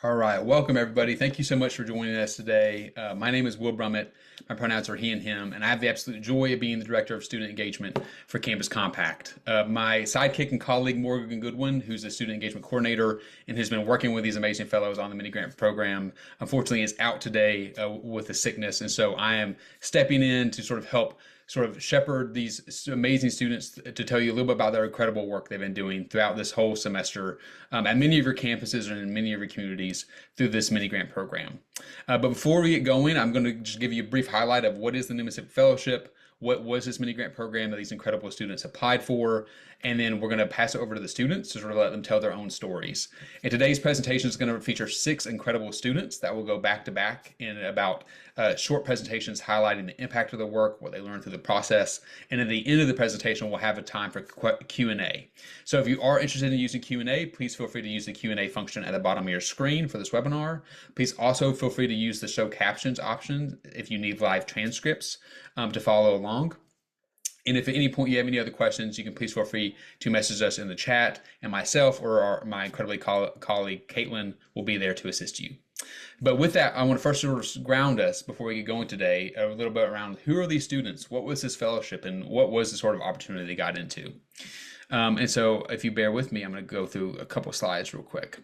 All right, welcome everybody. Thank you so much for joining us today. My name is Will Brummett. My pronouns are he and him, and I have the absolute joy of being the Director of Student Engagement for Campus Compact. My sidekick and colleague, Morgan Goodwin, who's the Student Engagement Coordinator and who's been working with these amazing fellows on the mini grant program, unfortunately is out today with a sickness, and so I am stepping in to help shepherd these amazing students to tell you a little bit about their incredible work they've been doing throughout this whole semester at many of your campuses and in many of your communities through this mini grant program. But before we get going, I'm going to just give you a brief highlight of what is the Newman Civic Fellowship, what was this mini grant program that these incredible students applied for, and then we're going to pass it over to the students to let them tell their own stories. And today's presentation is going to feature 6 incredible students that will go back to back in about short presentations highlighting the impact of the work, what they learned through the process, and at the end of the presentation we'll have a time for Q&A. So if you are interested in using Q&A, please feel free to use the Q&A function at the bottom of your screen for this webinar. Please also feel free to use the show captions option if you need live transcripts to follow along. And if at any point you have any other questions, you can please feel free to message us in the chat, and myself or my incredibly colleague Caitlin will be there to assist you. But with that, I want to first ground us before we get going today a little bit around who are these students, what was this fellowship, and what was the sort of opportunity they got into. And so if you bear with me, I'm going to go through a couple slides real quick.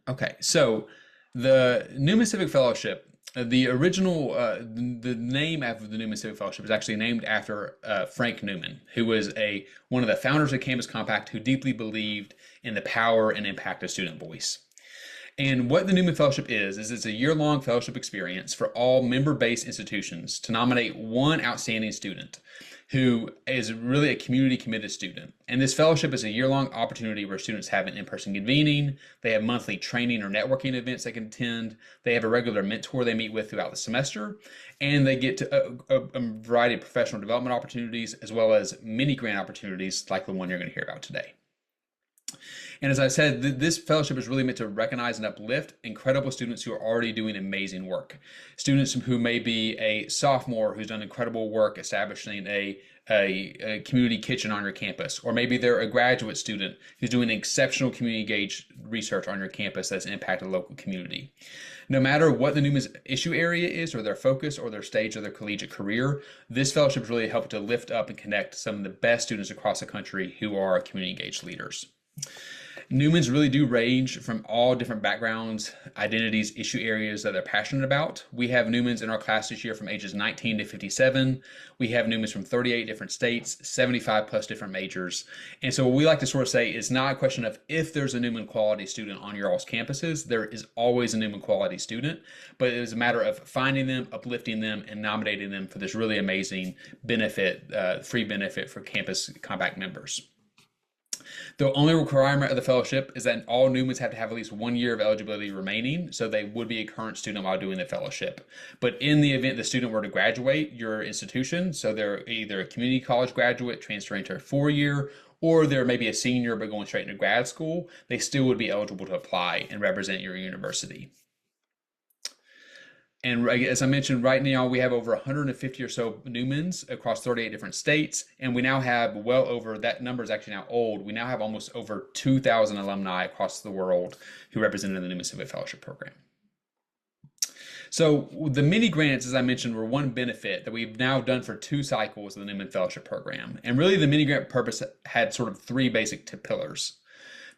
Okay, so the Newman Civic Fellowship, the original, the name after the Newman Civic Fellowship is actually named after Frank Newman, who was one of the founders of Campus Compact, who deeply believed in the power and impact of student voice. And what the Newman Fellowship is it's a year-long fellowship experience for all member-based institutions to nominate one outstanding student who is really a community-committed student. And this fellowship is a year-long opportunity where students have an in-person convening, they have monthly training or networking events they can attend, they have a regular mentor they meet with throughout the semester, and they get to a variety of professional development opportunities as well as mini grant opportunities like the one you're going to hear about today. And as I said, this fellowship is really meant to recognize and uplift incredible students who are already doing amazing work. Students who may be a sophomore who's done incredible work establishing a community kitchen on your campus, or maybe they're a graduate student who's doing exceptional community engaged research on your campus that's impacted the local community. No matter what the Newman's issue area is, or their focus, or their stage of their collegiate career, this fellowship really helped to lift up and connect some of the best students across the country who are community engaged leaders. Newmans really do range from all different backgrounds, identities, issue areas that they're passionate about. We have Newmans in our class this year from ages 19 to 57. We have Newmans from 38 different states, 75 plus different majors. And so what we like to say is not a question of if there's a Newman quality student on your all's campuses. There is always a Newman quality student, but it is a matter of finding them, uplifting them, and nominating them for this really amazing benefit, free benefit for Campus Compact members. The only requirement of the fellowship is that all Newmans have to have at least 1 year of eligibility remaining, so they would be a current student while doing the fellowship. But in the event the student were to graduate your institution, so they're either a community college graduate transferring to a 4-year, or they're maybe a senior but going straight into grad school, they still would be eligible to apply and represent your university. And as I mentioned, right now we have over 150 or so Newmans across 38 different states, and we now have well over, that number is actually now old, we now have almost over 2,000 alumni across the world who represented the Newman Civic Fellowship Program. So the mini grants, as I mentioned, were one benefit that we've now done for 2 cycles of the Newman Fellowship Program. And really the mini grant purpose had 3 basic pillars.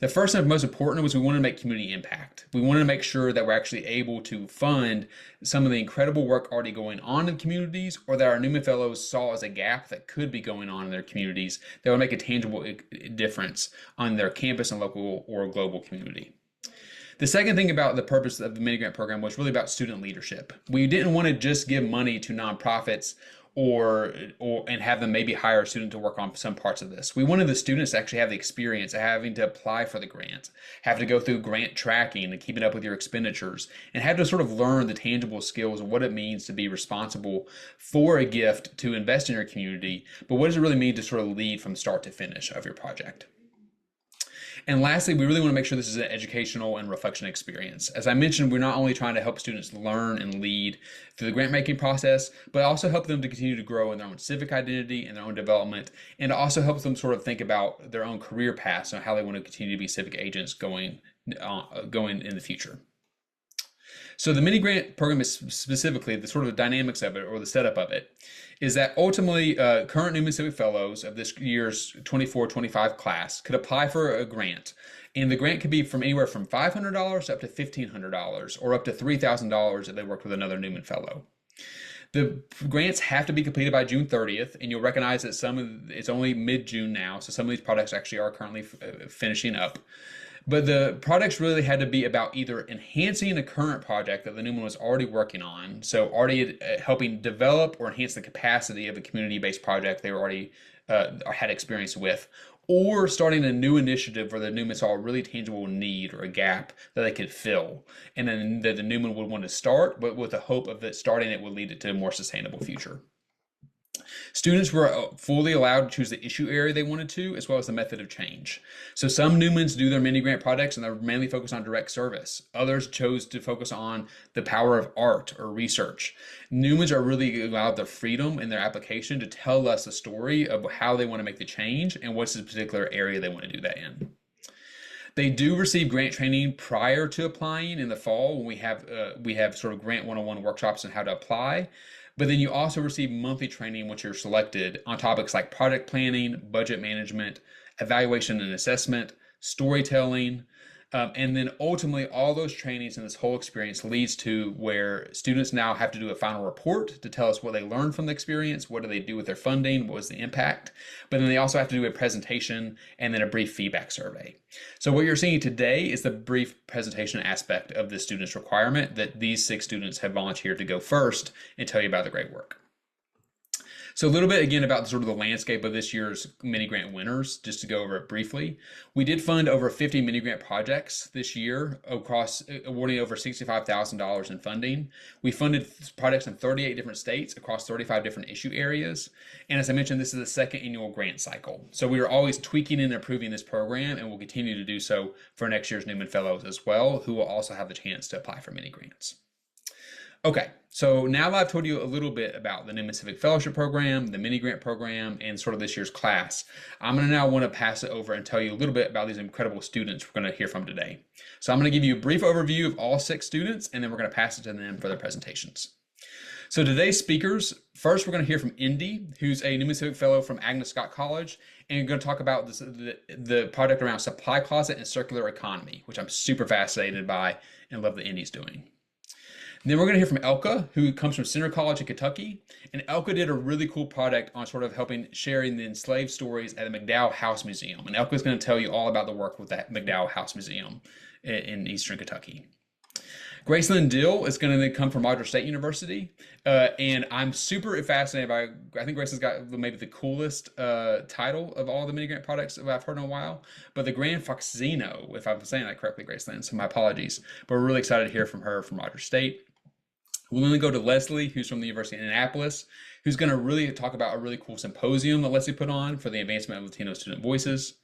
The first and most important was we wanted to make community impact. We wanted to make sure that we're actually able to fund some of the incredible work already going on in communities, or that our Newman Fellows saw as a gap that could be going on in their communities that would make a tangible difference on their campus and local or global community. The second thing about the purpose of the mini grant program was really about student leadership. We didn't want to just give money to nonprofits and have them maybe hire a student to work on some parts of this. We wanted the students to actually have the experience of having to apply for the grant, have to go through grant tracking and keeping up with your expenditures, and have to learn the tangible skills of what it means to be responsible for a gift to invest in your community, but what does it really mean to lead from start to finish of your project. And lastly, we really want to make sure this is an educational and reflection experience. As I mentioned, we're not only trying to help students learn and lead through the grant making process, but also help them to continue to grow in their own civic identity and their own development, and also helps them think about their own career paths and how they want to continue to be civic agents going going in the future. So the mini grant program is specifically the sort of dynamics of it, or the setup of it, is that ultimately current Newman Civic Fellows of this year's 24-25 class could apply for a grant. And the grant could be from anywhere from $500 up to $1,500, or up to $3,000 if they worked with another Newman Fellow. The grants have to be completed by June 30th, and you'll recognize that it's only mid-June now, so some of these projects actually are currently finishing up. But the projects really had to be about either enhancing a current project that the Newman was already working on, so already helping develop or enhance the capacity of a community-based project they were already had experience with, or starting a new initiative where the Newman saw a really tangible need or a gap that they could fill, and then that the Newman would want to start, but with the hope of that starting it would lead it to a more sustainable future. Students were fully allowed to choose the issue area they wanted to, as well as the method of change. So some Newmans do their mini grant projects and they're mainly focused on direct service. Others chose to focus on the power of art or research. Newmans are really allowed the freedom in their application to tell us a story of how they want to make the change and what's the particular area they want to do that in. They do receive grant training prior to applying in the fall when we have sort of grant 101 workshops on how to apply. But then you also receive monthly training once you're selected on topics like project planning, budget management, evaluation and assessment, storytelling, and then ultimately all those trainings and this whole experience leads to where students now have to do a final report to tell us what they learned from the experience, what do they do with their funding, what was the impact, but then they also have to do a presentation and then a brief feedback survey. So what you're seeing today is the brief presentation aspect of the student's requirement that these 6 students have volunteered to go first and tell you about the great work. So a little bit again about sort of the landscape of this year's mini grant winners, just to go over it briefly. We did fund over 50 mini grant projects this year across awarding over $65,000 in funding. We funded projects in 38 different states across 35 different issue areas. And as I mentioned, this is the second annual grant cycle. So we are always tweaking and improving this program, and we'll continue to do so for next year's Newman Fellows as well, who will also have the chance to apply for mini grants. Okay, so now that I've told you a little bit about the Newman Civic Fellowship Program, the mini grant program, and sort of this year's class, I'm going to now want to pass it over and tell you a little bit about these incredible students we're going to hear from today. So I'm going to give you a brief overview of all 6 students, and then we're going to pass it to them for their presentations. So today's speakers, first we're going to hear from Indy, who's a Newman Civic Fellow from Agnes Scott College, and we're going to talk about the project around supply closet and circular economy, which I'm super fascinated by and love that Indy's doing. Then we're going to hear from Elke, who comes from Center College in Kentucky. And Elke did a really cool project on sort of helping sharing the enslaved stories at the McDowell House Museum. And Elke is going to tell you all about the work with that McDowell House Museum in Eastern Kentucky. Gracelyn Dill is going to come from Rogers State University. And I'm super fascinated by, I think Gracelyn's got maybe the coolest title of all the mini grant projects that I've heard in a while. But the Grand Fauxsino, if I'm saying that correctly, Gracelyn, so my apologies. But we're really excited to hear from her from Rogers State. We'll then go to Leslie, who's from the University of Indianapolis, who's going to really talk about a really cool symposium that Leslie put on for the advancement of Latino student voices.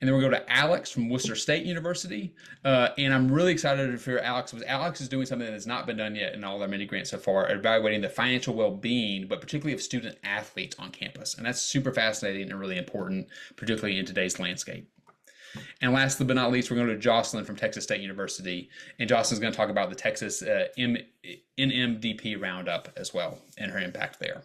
And then we'll go to Alex from Worcester State University. And I'm really excited for Alex, because Alex is doing something that has not been done yet in all their mini grants so far, evaluating the financial well-being, but particularly of student athletes on campus. And that's super fascinating and really important, particularly in today's landscape. And lastly but not least, we're going to Jocylyn from Texas State University. And Jocylyn's going to talk about the Texas NMDP Roundup as well and her impact there.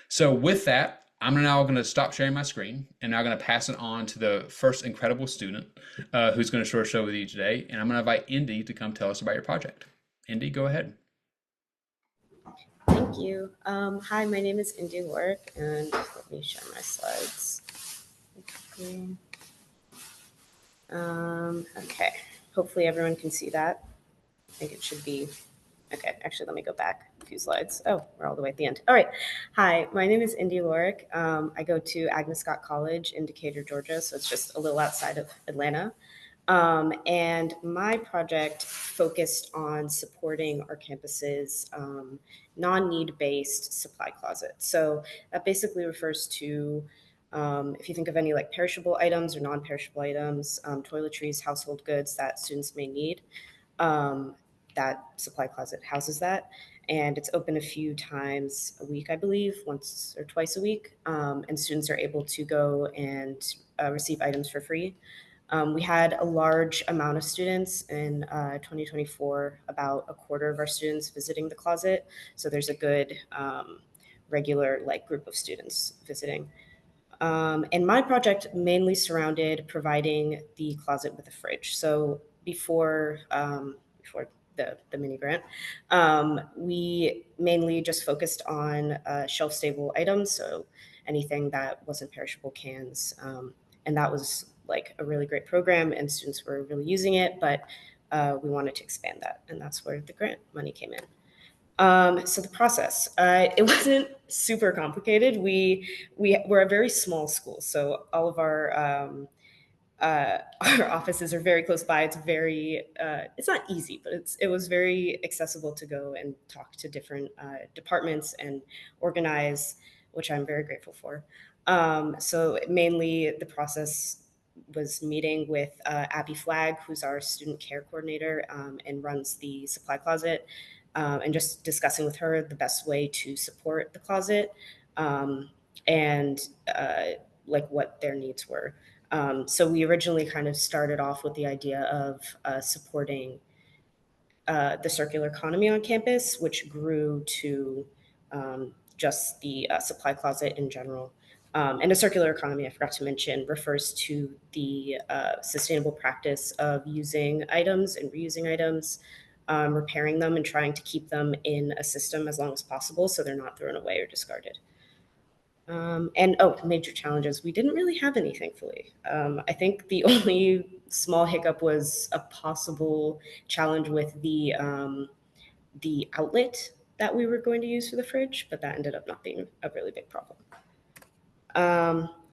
So with that, I'm now going to stop sharing my screen and now going to pass it on to the first incredible student who's going to show with you today. And I'm going to invite Indy to come tell us about your project. Indy, go ahead. Thank you. Hi, my name is Indy Lorick, and let me share my slides. Okay, hopefully everyone can see that. I think it should be, okay, actually let me go back a few slides. Oh, we're all the way at the end. All right, hi, my name is Indy Lorick. I go to Agnes Scott College in Decatur, Georgia, so it's just a little outside of Atlanta. And my project focused on supporting our campus's non-need-based supply closet. So that basically refers to if you think of any like perishable items or non-perishable items, toiletries, household goods that students may need, that supply closet houses that. And it's open a few times a week, I believe, once or twice a week. And students are able to go and receive items for free. We had a large amount of students in 2024, about a quarter of our students visiting the closet. So there's a good regular like group of students visiting. And my project mainly surrounded providing the closet with a fridge. So before the mini grant, we mainly just focused on shelf stable items. So anything that wasn't perishable cans. And that was like a really great program and students were really using it, but we wanted to expand that. And that's where the grant money came in. So the process, it wasn't super complicated. We're a very small school, so all of our offices are very close by. It's very it's not easy, but it was very accessible to go and talk to different departments and organize, which I'm very grateful for. So mainly the process was meeting with Abby Flagg, who's our student care coordinator and runs the supply closet, and just discussing with her the best way to support the closet and like what their needs were. So we originally kind of started off with the idea of supporting the circular economy on campus, which grew to just the supply closet in general. And a circular economy, I forgot to mention, refers to the sustainable practice of using items and reusing items, repairing them, and trying to keep them in a system as long as possible so they're not thrown away or discarded. And major challenges. We didn't really have any, thankfully. I think the only small hiccup was a possible challenge with the outlet that we were going to use for the fridge, but that ended up not being a really big problem.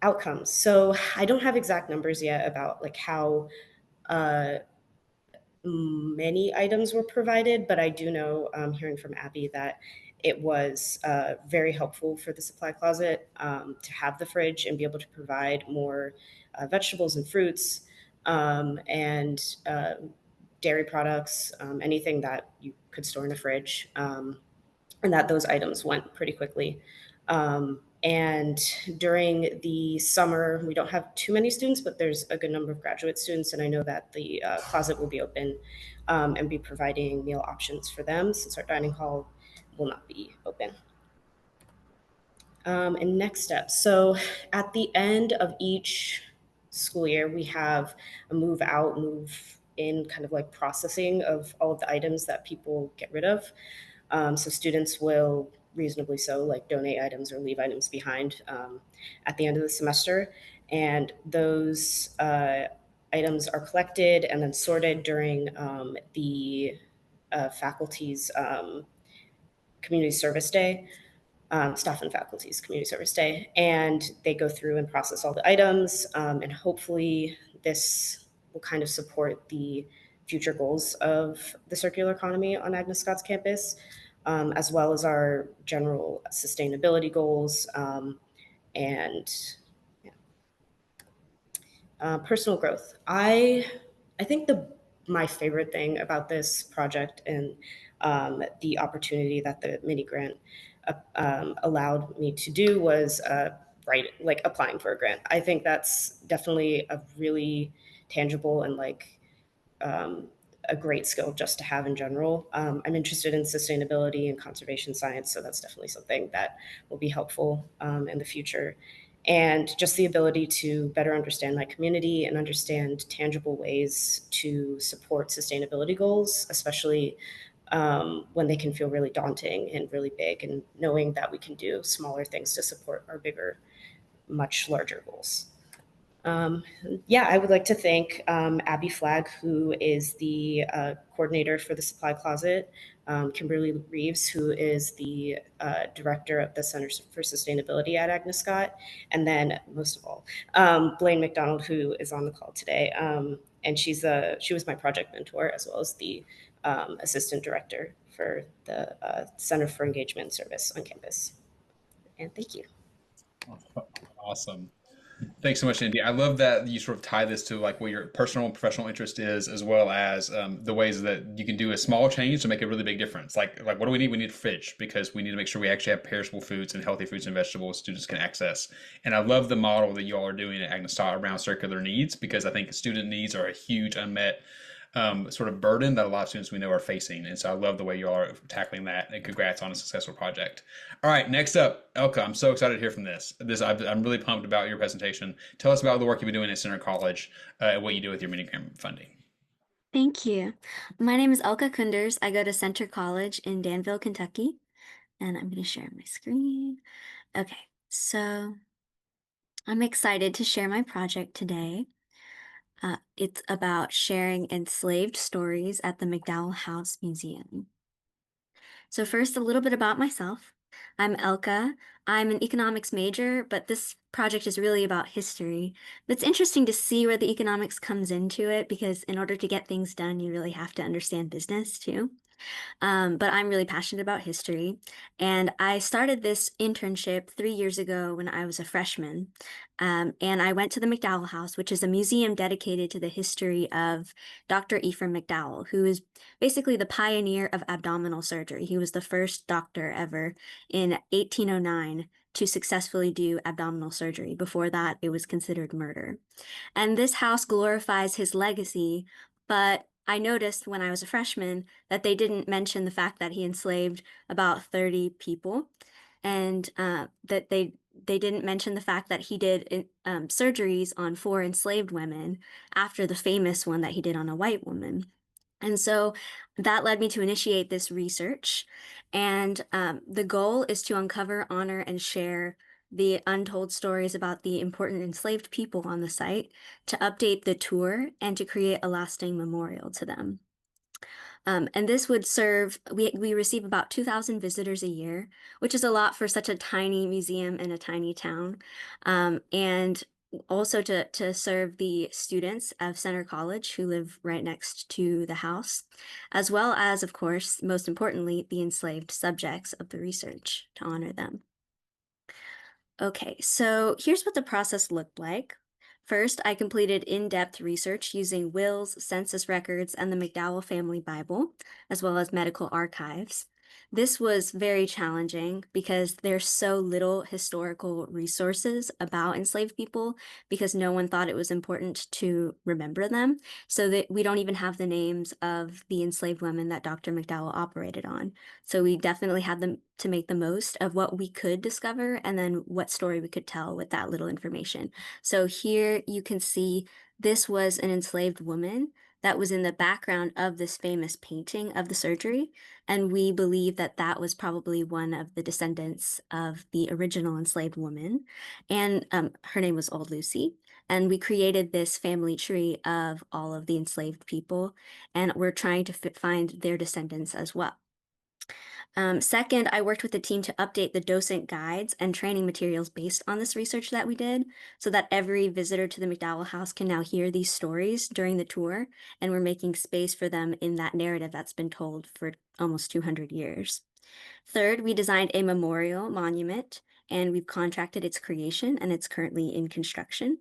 Outcomes. So I don't have exact numbers yet about like how uh, many items were provided, but I do know, hearing from Abby, that it was very helpful for the supply closet to have the fridge and be able to provide more vegetables and fruits and dairy products, anything that you could store in a fridge, and that those items went pretty quickly. And during the summer, we don't have too many students, but there's a good number of graduate students, and I know that the closet will be open and be providing meal options for them since our dining hall will not be open. And next steps. So at the end of each school year, we have a move out, move in kind of like processing of all of the items that people get rid of. So students will reasonably so like donate items or leave items behind at the end of the semester. And those items are collected and then sorted during the faculty's community service day, staff and faculty's community service day. And they go through and process all the items. And hopefully this will kind of support the future goals of the circular economy on Agnes Scott's campus, as well as our general sustainability goals and yeah. Personal growth. I think my favorite thing about this project and the opportunity that the mini grant allowed me to do was like applying for a grant. I think that's definitely a really tangible and like um, a great skill just to have in general. I'm interested in sustainability and conservation science, so that's definitely something that will be helpful in the future. And just the ability to better understand my community and understand tangible ways to support sustainability goals, especially when they can feel really daunting and really big, and knowing that we can do smaller things to support our bigger, much larger goals. Yeah, I would like to thank Abby Flagg, who is the coordinator for the supply closet, Kimberly Reeves, who is the director of the Center for Sustainability at Agnes Scott, and then most of all, Blaine McDonald, who is on the call today. And she was my project mentor as well as the assistant director for the Center for Engagement and Service on campus. And thank you. Awesome. Thanks so much, Andy. I love that you sort of tie this to like what your personal and professional interest is, as well as the ways that you can do a small change to make a really big difference. Like what do we need? We need a fridge because we need to make sure we actually have perishable foods and healthy fruits and vegetables students can access. And I love the model that you all are doing at Agnes around circular needs because I think student needs are a huge unmet sort of burden that a lot of students we know are facing. And so I love the way you are tackling that. And congrats on a successful project. All right, next up, Elke. I'm so excited to hear from this. I'm really pumped about your presentation. Tell us about the work you've been doing at Center College and what you do with your mini grant funding. Thank you. My name is Elke Coenders. I go to Center College in Danville, Kentucky, and I'm going to share my screen. Okay, so I'm excited to share my project today. It's about sharing enslaved stories at the McDowell House Museum. So first, a little bit about myself. I'm Elke. I'm an economics major, but this project is really about history. It's interesting to see where the economics comes into it because in order to get things done, you really have to understand business too. But I'm really passionate about history. And I started this internship 3 years ago when I was a freshman. And I went to the McDowell House, which is a museum dedicated to the history of Dr. Ephraim McDowell, who is basically the pioneer of abdominal surgery. He was the first doctor ever in 1809 to successfully do abdominal surgery. Before that, it was considered murder. And this house glorifies his legacy, but I noticed when I was a freshman that they didn't mention the fact that he enslaved about 30 people, and that they didn't mention the fact that he did surgeries on 4 enslaved women after the famous one that he did on a white woman. And so that led me to initiate this research. And the goal is to uncover, honor, and share the untold stories about the important enslaved people on the site, to update the tour, and to create a lasting memorial to them. And this would serve, we receive about 2,000 visitors a year, which is a lot for such a tiny museum in a tiny town. And also to serve the students of Center College who live right next to the house, as well as, of course, most importantly, the enslaved subjects of the research to honor them. Okay, so here's what the process looked like. First, I completed in-depth research using wills, census records, and the McDowell Family Bible, as well as medical archives. This was very challenging because there's so little historical resources about enslaved people because no one thought it was important to remember them, so that we don't even have the names of the enslaved women that Dr. McDowell operated on. So we definitely had them to make the most of what we could discover and then what story we could tell with that little information. So here you can see this was an enslaved woman that was in the background of this famous painting of the surgery. And we believe that that was probably one of the descendants of the original enslaved woman. And her name was Old Lucy. And we created this family tree of all of the enslaved people. And we're trying to find their descendants as well. Second, I worked with the team to update the docent guides and training materials based on this research that we did, so that every visitor to the McDowell House can now hear these stories during the tour, and we're making space for them in that narrative that's been told for almost 200 years. Third, we designed a memorial monument, and we've contracted its creation, and it's currently in construction.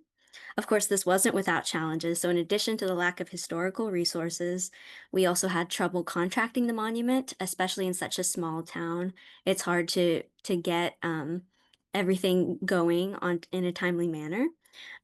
Of course, this wasn't without challenges. So in addition to the lack of historical resources, we also had trouble contracting the monument, especially in such a small town. It's hard to get everything going on in a timely manner.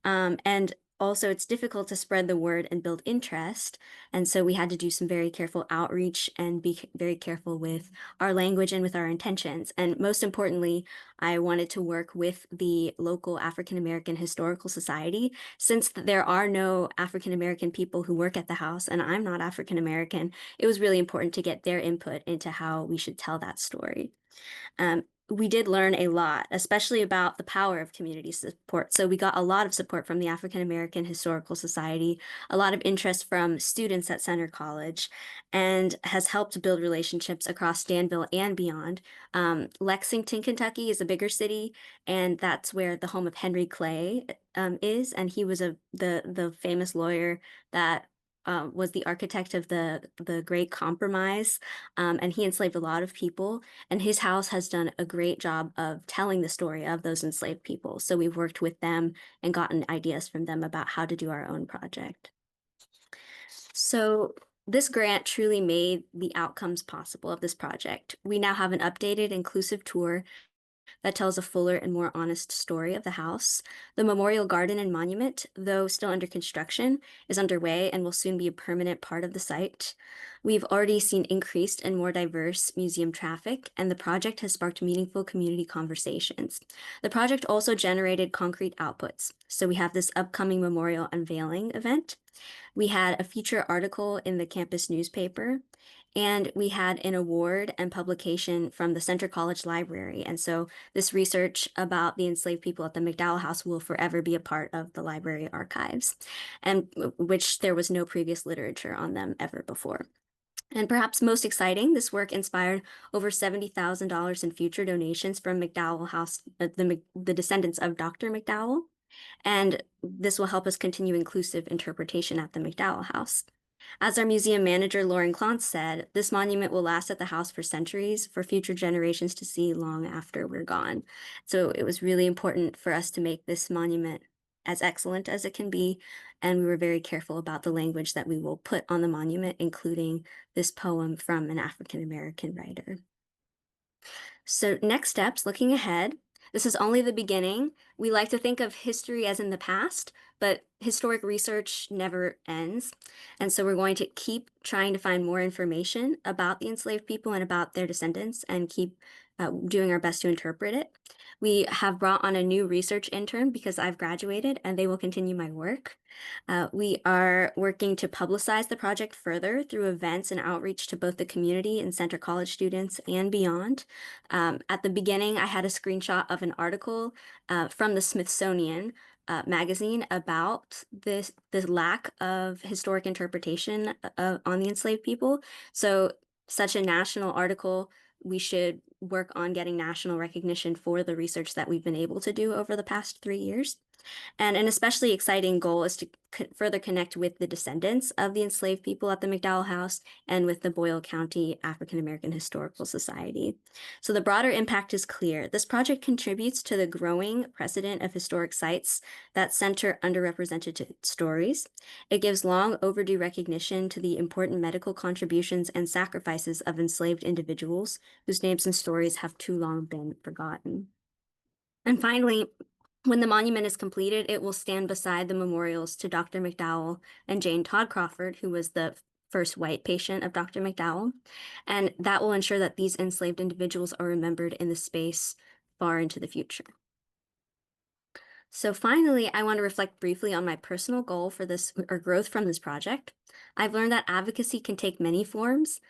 And also, it's difficult to spread the word and build interest. And so we had to do some very careful outreach and be very careful with our language and with our intentions. And most importantly, I wanted to work with the local African American Historical Society. Since there are no African American people who work at the house, and I'm not African American, it was really important to get their input into how we should tell that story. We did learn a lot, especially about the power of community support. So we got a lot of support from the African American Historical Society, a lot of interest from students at Center College, and has helped build relationships across Danville and beyond. Lexington, Kentucky is a bigger city, and that's where the home of Henry Clay is, and he was the famous lawyer that was the architect of the Great Compromise, and he enslaved a lot of people. And his house has done a great job of telling the story of those enslaved people. So we've worked with them and gotten ideas from them about how to do our own project. So this grant truly made the outcomes possible of this project. We now have an updated, inclusive tour that tells a fuller and more honest story of the house. The memorial garden and monument, though still under construction, is underway and will soon be a permanent part of the site. We've already seen increased and more diverse museum traffic, and the project has sparked meaningful community conversations. The project also generated concrete outputs. So we have this upcoming memorial unveiling event. We had a feature article in the campus newspaper, and we had an award and publication from the Center College Library. And so this research about the enslaved people at the McDowell House will forever be a part of the library archives, and which there was no previous literature on them ever before. And perhaps most exciting, this work inspired over $70,000 in future donations from McDowell House, the descendants of Dr. McDowell. And this will help us continue inclusive interpretation at the McDowell House. As our museum manager, Lauren Clontz, said, this monument will last at the house for centuries, for future generations to see long after we're gone. So it was really important for us to make this monument as excellent as it can be, and we were very careful about the language that we will put on the monument, including this poem from an African-American writer. So next steps, looking ahead, this is only the beginning. We like to think of history as in the past, but historic research never ends. And so we're going to keep trying to find more information about the enslaved people and about their descendants and keep doing our best to interpret it. We have brought on a new research intern because I've graduated and they will continue my work. We are working to publicize the project further through events and outreach to both the community and Center College students and beyond. At the beginning, I had a screenshot of an article from the Smithsonian magazine about the lack of historic interpretation on the enslaved people. So such a national article, we should work on getting national recognition for the research that we've been able to do over the past 3 years. And an especially exciting goal is to further connect with the descendants of the enslaved people at the McDowell House and with the Boyle County African American Historical Society. So the broader impact is clear. This project contributes to the growing precedent of historic sites that center underrepresented stories. It gives long overdue recognition to the important medical contributions and sacrifices of enslaved individuals whose names and stories have too long been forgotten. And finally, when the monument is completed, it will stand beside the memorials to Dr. McDowell and Jane Todd Crawford, who was the first white patient of Dr. McDowell. And that will ensure that these enslaved individuals are remembered in the space far into the future. So finally, I want to reflect briefly on my personal goal for this, or growth from this project. I've learned that advocacy can take many forms,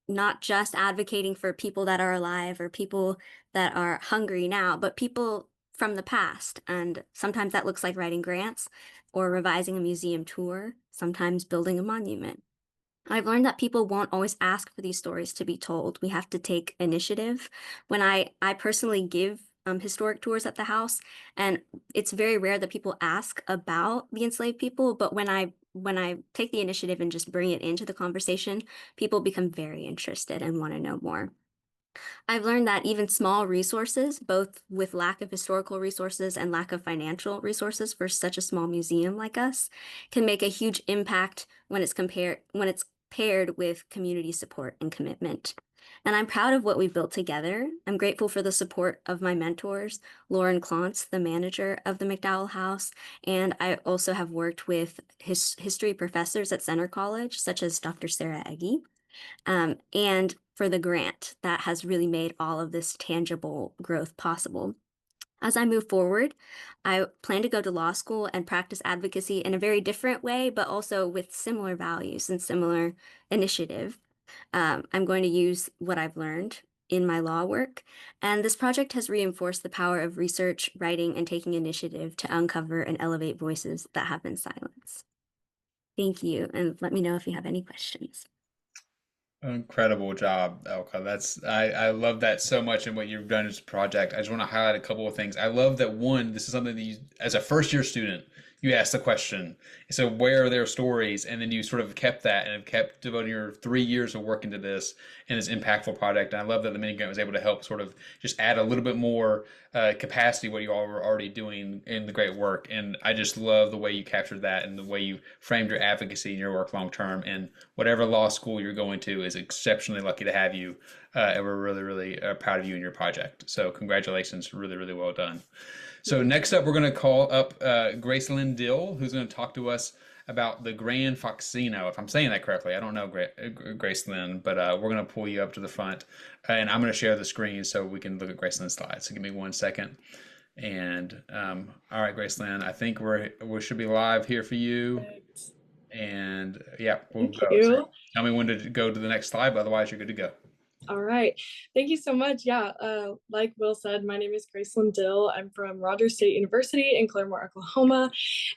not just advocating for people that are alive or people that are hungry now, but people from the past. And sometimes that looks like writing grants or revising a museum tour, sometimes building a monument. I've learned that people won't always ask for these stories to be told. We have to take initiative. When I personally give historic tours at the house, and it's very rare that people ask about the enslaved people, but when I take the initiative and just bring it into the conversation, people become very interested and want to know more. I've learned that even small resources, both with lack of historical resources and lack of financial resources for such a small museum like us, can make a huge impact when it's paired with community support and commitment. And I'm proud of what we've built together. I'm grateful for the support of my mentors, Lauren Clontz, the manager of the McDowell House, and I also have worked with history professors at Center College, such as Dr. Sarah Elke, and for the grant that has really made all of this tangible growth possible. As I move forward, I plan to go to law school and practice advocacy in a very different way, but also with similar values and similar initiative. I'm going to use what I've learned in my law work, and this project has reinforced the power of research, writing, and taking initiative to uncover and elevate voices that have been silenced. Thank you, and let me know if you have any questions. Incredible job, Elke. I love that so much and what you've done as a project. I just want to highlight a couple of things. I love that one, this is something that you, as a first year student, you asked the question. So where are their stories? And then you sort of kept that and have kept devoting your 3 years of work into this and this impactful project. And I love that the mini grant was able to help sort of just add a little bit more capacity what you all were already doing in the great work. And I just love the way you captured that and the way you framed your advocacy and your work long term. And whatever law school you're going to is exceptionally lucky to have you. And we're really, really proud of you and your project. So congratulations, really, really well done. So next up, we're going to call up Gracelyn Dill, who's going to talk to us about the Grand Fauxsino. If I'm saying that correctly, I don't know, Gracelyn, but we're going to pull you up to the front, and I'm going to share the screen so we can look at Gracelyn's slides. So give me 1 second. And all right, Gracelyn, I think we should be live here for you. And yeah, we'll Thank go. you. So tell me when to go to the next slide, but otherwise you're good to go. All right. Thank you so much. Yeah, like Will said, my name is Gracelyn Dill. I'm from Rogers State University in Claremore, Oklahoma.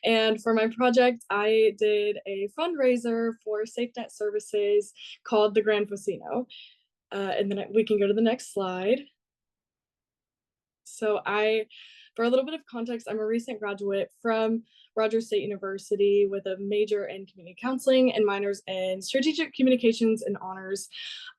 And for my project, I did a fundraiser for SafeNet services called the Grand Fauxsino. And then we can go to the next slide. So for a little bit of context, I'm a recent graduate from Rogers State University with a major in community counseling and minors in strategic communications and honors.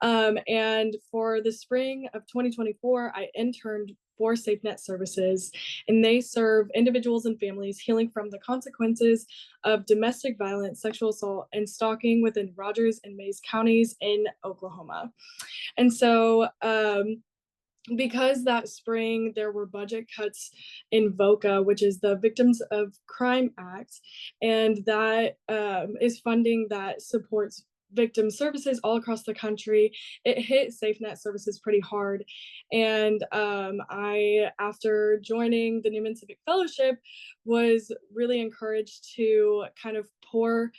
And for the spring of 2024, I interned for SafeNet Services, and they serve individuals and families healing from the consequences of domestic violence, sexual assault, and stalking within Rogers and Mays counties in Oklahoma. And so, because that spring there were budget cuts in VOCA, which is the Victims of Crime Act, and that is funding that supports victim services all across the country. It hit SafeNet services pretty hard. And I, after joining the Newman Civic Fellowship, was really encouraged to kind of pour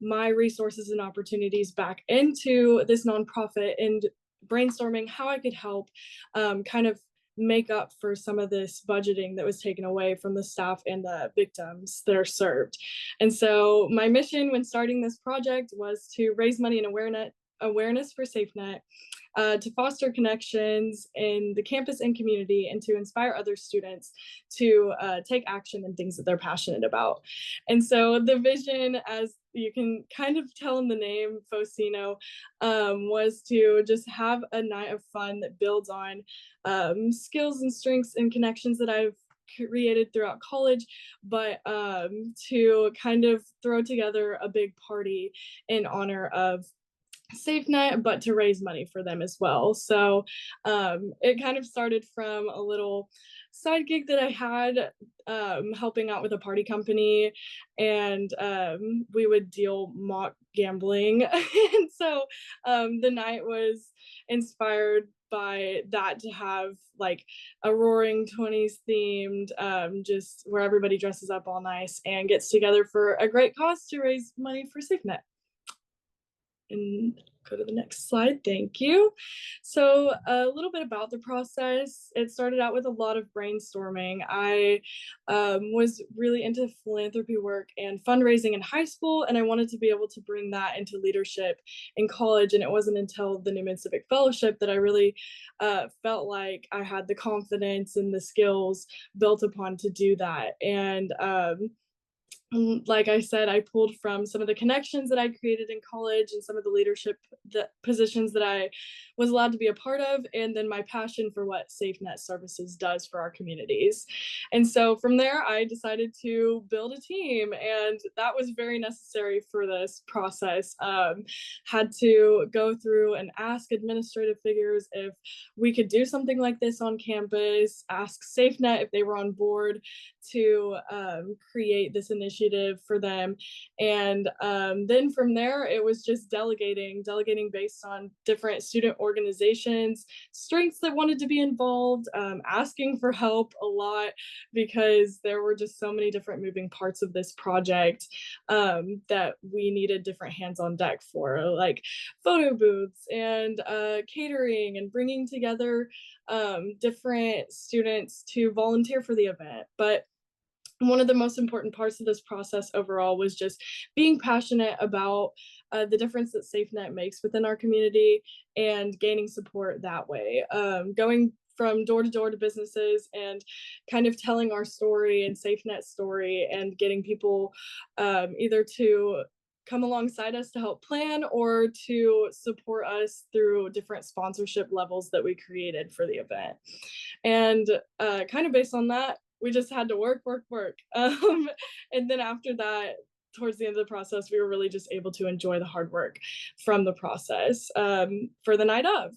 my resources and opportunities back into this nonprofit and brainstorming how I could help kind of make up for some of this budgeting that was taken away from the staff and the victims that are served. And so my mission when starting this project was to raise money and awareness for SafeNet, to foster connections in the campus and community, and to inspire other students to take action in things that they're passionate about. And so the vision, as you can kind of tell in the name, Fauxsino, was to just have a night of fun that builds on skills and strengths and connections that I've created throughout college, but to kind of throw together a big party in honor of SafeNet, but to raise money for them as well. So it kind of started from a little side gig that I had helping out with a party company, and we would deal mock gambling. And so the night was inspired by that, to have like a Roaring 20s themed, just where everybody dresses up all nice and gets together for a great cause to raise money for SafeNet. And go to the next slide. Thank you. So a little bit about the process. It started out with a lot of brainstorming. I was really into philanthropy work and fundraising in high school, and I wanted to be able to bring that into leadership in college. And it wasn't until the Newman Civic Fellowship that I really felt like I had the confidence and the skills built upon to do that. And like I said, I pulled from some of the connections that I created in college and some of the leadership positions that I was allowed to be a part of, and then my passion for what SafeNet Services does for our communities. And so from there, I decided to build a team, and that was very necessary for this process. Had to go through and ask administrative figures if we could do something like this on campus, ask SafeNet if they were on board to create this initiative for them. And then from there, it was just delegating based on different student organizations, strengths that wanted to be involved, asking for help a lot, because there were just so many different moving parts of this project that we needed different hands on deck for, like photo booths and catering and bringing together different students to volunteer for the event. But one of the most important parts of this process overall was just being passionate about the difference that SafeNet makes within our community and gaining support that way. Going from door to door to businesses and kind of telling our story and SafeNet's story and getting people either to come alongside us to help plan or to support us through different sponsorship levels that we created for the event. And kind of based on that, we just had to work. And then after that, towards the end of the process, we were really just able to enjoy the hard work from the process for the night of.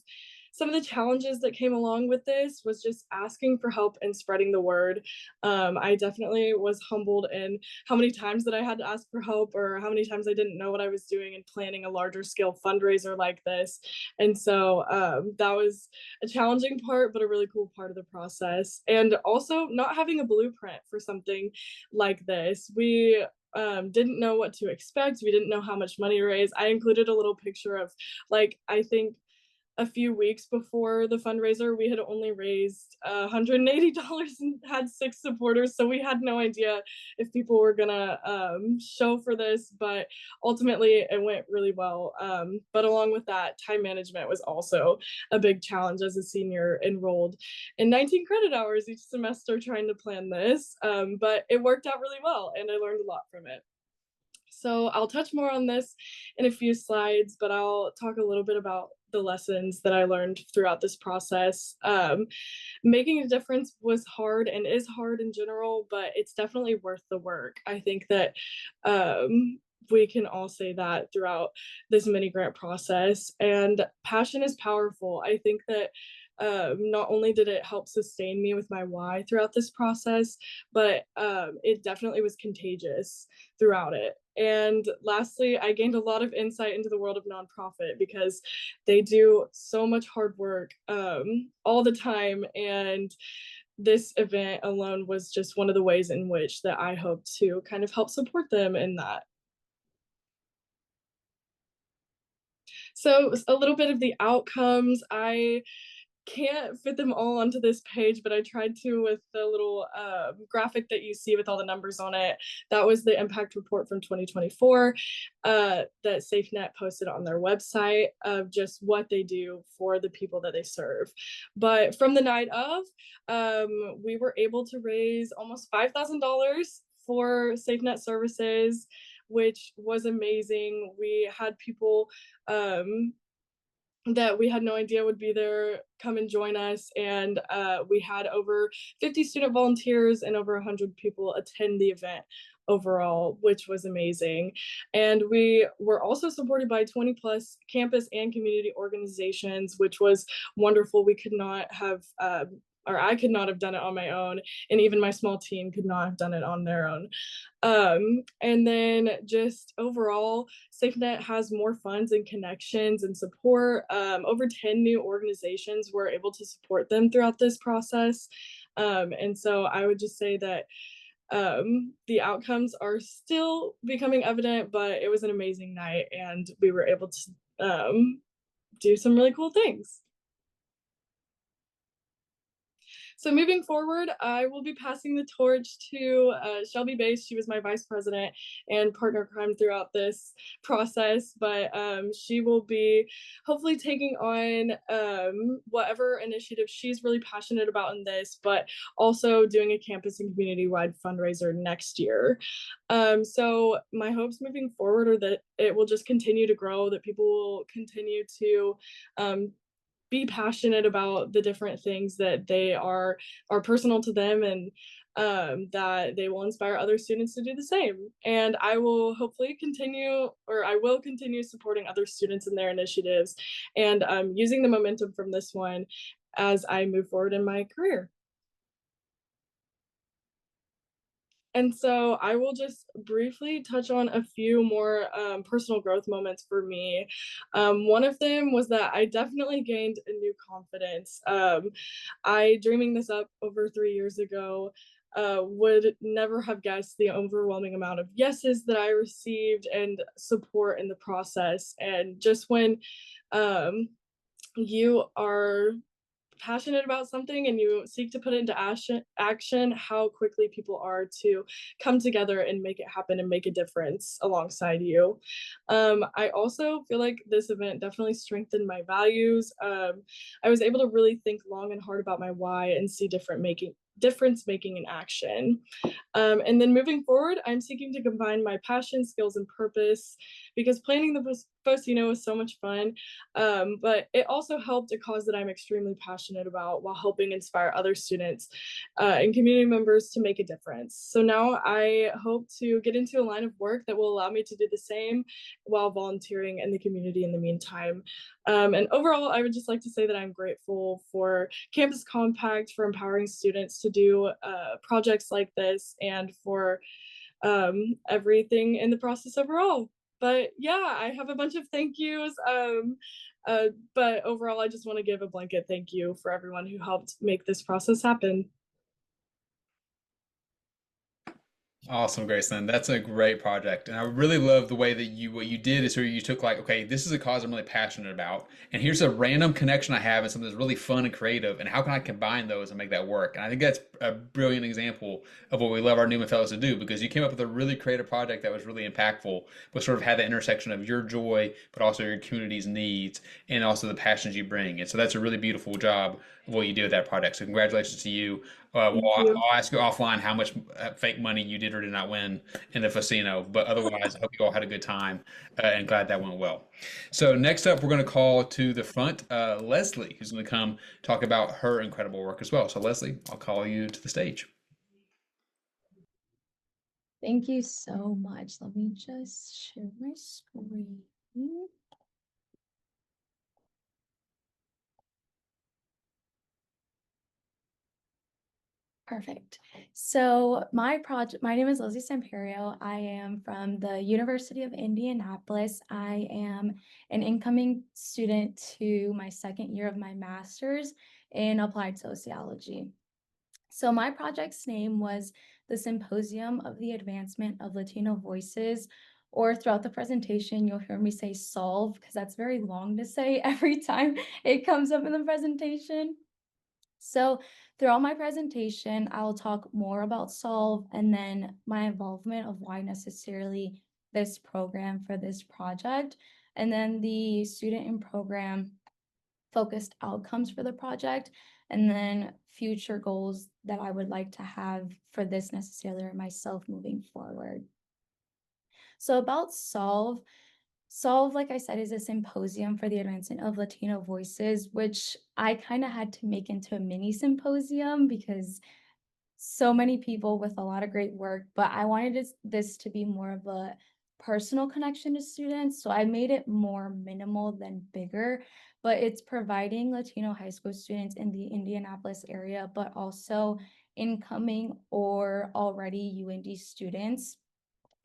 Some of the challenges that came along with this was just asking for help and spreading the word. I definitely was humbled in how many times that I had to ask for help or how many times I didn't know what I was doing in planning a larger scale fundraiser like this. And so that was a challenging part, but a really cool part of the process. And also not having a blueprint for something like this. We didn't know what to expect. We didn't know how much money to raise. I included a little picture of, like, I think a few weeks before the fundraiser, we had only raised $180 and had 6 supporters. So we had no idea if people were gonna show for this, but ultimately it went really well. But along with that, time management was also a big challenge as a senior enrolled in 19 credit hours each semester trying to plan this. But it worked out really well and I learned a lot from it. So I'll touch more on this in a few slides, but I'll talk a little bit about the lessons that I learned throughout this process. Making a difference was hard and is hard in general, but it's definitely worth the work. I think that we can all say that throughout this mini grant process, and passion is powerful. I think that not only did it help sustain me with my why throughout this process, but it definitely was contagious throughout it. And lastly, I gained a lot of insight into the world of nonprofit because they do so much hard work all the time. And this event alone was just one of the ways in which that I hope to kind of help support them in that. So a little bit of the outcomes. I can't fit them all onto this page, but I tried to with the little graphic that you see with all the numbers on it. That was the impact report from 2024 that SafeNet posted on their website of just what they do for the people that they serve. But from the night of, we were able to raise almost $5,000 for SafeNet services, which was amazing. We had people that we had no idea would be there come and join us, and we had over 50 student volunteers and over 100 people attend the event overall, which was amazing. And we were also supported by 20 plus campus and community organizations, which was wonderful. We could not have or I could not have done it on my own, and even my small team could not have done it on their own. And then just overall, SafeNet has more funds and connections and support. Over 10 new organizations were able to support them throughout this process. And so I would just say that the outcomes are still becoming evident, but it was an amazing night and we were able to do some really cool things. So moving forward, I will be passing the torch to Shelby Bass. She was my vice president and partner crime throughout this process, but she will be hopefully taking on whatever initiative she's really passionate about in this, but also doing a campus and community-wide fundraiser next year. So my hopes moving forward are that it will just continue to grow, that people will continue to be passionate about the different things that they are personal to them, and that they will inspire other students to do the same. And I will hopefully continue, or I will continue supporting other students in their initiatives and using the momentum from this one as I move forward in my career. And so I will just briefly touch on a few more personal growth moments for me. One of them was that I definitely gained a new confidence. I, dreaming this up over 3 years ago, would never have guessed the overwhelming amount of yeses that I received and support in the process. And just when you are passionate about something and you seek to put it into action, how quickly people are to come together and make it happen and make a difference alongside you. I also feel like this event definitely strengthened my values. I was able to really think long and hard about my why and see difference making in action. And then moving forward, I'm seeking to combine my passion, skills, and purpose because planning the Fauxsino was so much fun. But it also helped a cause that I'm extremely passionate about while helping inspire other students and community members to make a difference. So now I hope to get into a line of work that will allow me to do the same while volunteering in the community in the meantime. And overall, I would just like to say that I'm grateful for Campus Compact for empowering students to do projects like this and for everything in the process overall. But yeah, I have a bunch of thank yous. But overall, I just want to give a blanket thank you for everyone who helped make this process happen. Awesome, Gracelyn. That's a great project. And I really love the way that what you did is where you took like, okay, this is a cause I'm really passionate about. And here's a random connection I have and something that's really fun and creative. And how can I combine those and make that work? And I think that's a brilliant example of what we love our Newman Fellows to do because you came up with a really creative project that was really impactful, but sort of had the intersection of your joy, but also your community's needs and also the passions you bring. And so that's a really beautiful job of what you did with that project. So congratulations to you. Thank you. I'll ask you offline how much fake money you did or did not win in the Fauxsino, but otherwise, I hope you all had a good time and glad that went well. So next up, we're going to call to the front Leslie, who's going to come talk about her incredible work as well. So Leslie, I'll call you to the stage. Thank you so much. Let me just share my screen. Perfect. So my name is Leslie Samperio. I am from the University of Indianapolis. I am an incoming student to my second year of my master's in applied sociology. So my project's name was the Symposium of the Advancement of Latino Voices, or throughout the presentation, you'll hear me say SALV because that's very long to say every time it comes up in the presentation. So throughout my presentation, I'll talk more about SALV and then my involvement of why necessarily this program for this project, and then the student and program focused outcomes for the project, and then future goals that I would like to have for this necessarily or myself moving forward. So about SALV, SALV, like I said, is a symposium for the advancement of Latino voices, which I kind of had to make into a mini symposium because so many people with a lot of great work, but I wanted this to be more of a personal connection to students. So I made it more minimal than bigger, but it's providing Latino high school students in the Indianapolis area, but also incoming or already UND students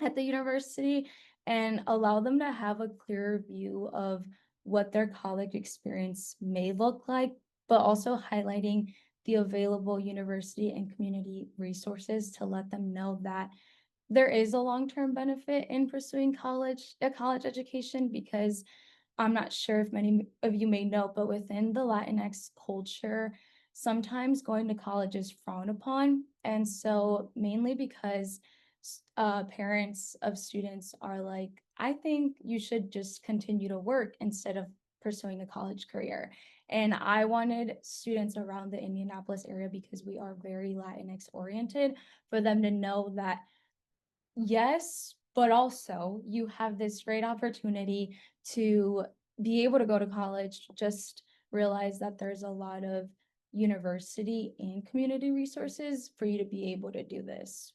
at the university, and allow them to have a clearer view of what their college experience may look like, but also highlighting the available university and community resources to let them know that there is a long-term benefit in pursuing a college education, because I'm not sure if many of you may know, but within the Latinx culture, sometimes going to college is frowned upon. And so mainly because parents of students are like, I think you should just continue to work instead of pursuing a college career. And I wanted students around the Indianapolis area, because we are very Latinx oriented, for them to know that yes, but also you have this great opportunity to be able to go to college. Just realize that there's a lot of university and community resources for you to be able to do this.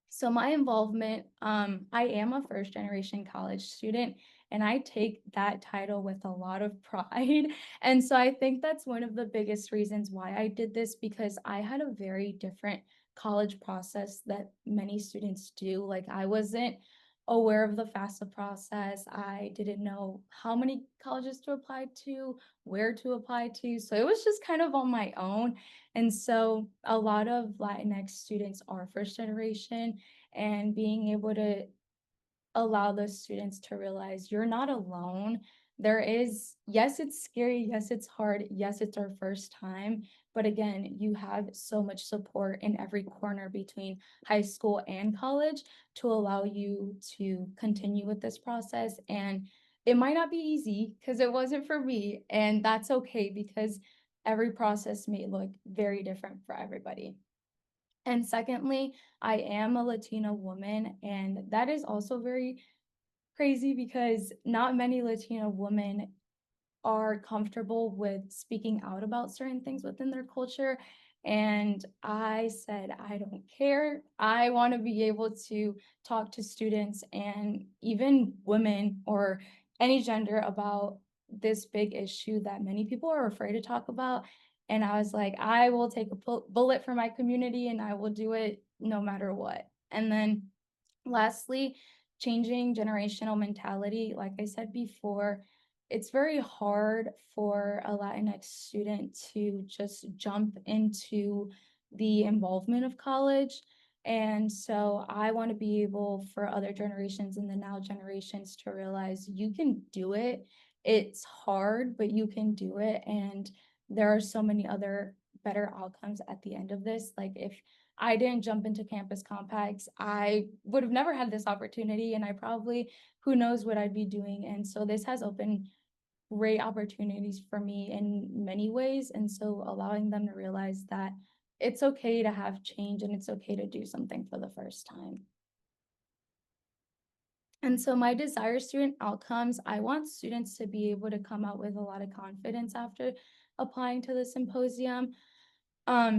So my involvement, I am a first generation college student, and I take that title with a lot of pride. And so I think that's one of the biggest reasons why I did this, because I had a very different college process that many students do. Like, I wasn't aware of the FAFSA process. I didn't know how many colleges to apply to, where to apply to. So it was just kind of on my own. And so a lot of Latinx students are first generation, and being able to allow those students to realize you're not alone. yes, it's scary. Yes, it's hard. Yes, it's our first time. But again, you have so much support in every corner between high school and college to allow you to continue with this process. And it might not be easy because it wasn't for me. And that's okay because every process may look very different for everybody. And secondly, I am a Latino woman, and that is also very crazy because not many Latino women are comfortable with speaking out about certain things within their culture. And I said, I don't care. I want to be able to talk to students and even women or any gender about this big issue that many people are afraid to talk about. And I was like, I will take a bullet for my community and I will do it no matter what. And then lastly, changing generational mentality. Like I said before, it's very hard for a Latinx student to just jump into the involvement of college. And so I want to be able for other generations and the now generations to realize you can do it. It's hard, but you can do it. And there are so many other better outcomes at the end of this. Like if I didn't jump into campus compacts, I would have never had this opportunity, and I probably, who knows what I'd be doing. And so this has opened great opportunities for me in many ways. And so allowing them to realize that it's okay to have change and it's okay to do something for the first time. And so my desired student outcomes, I want students to be able to come out with a lot of confidence after applying to the symposium.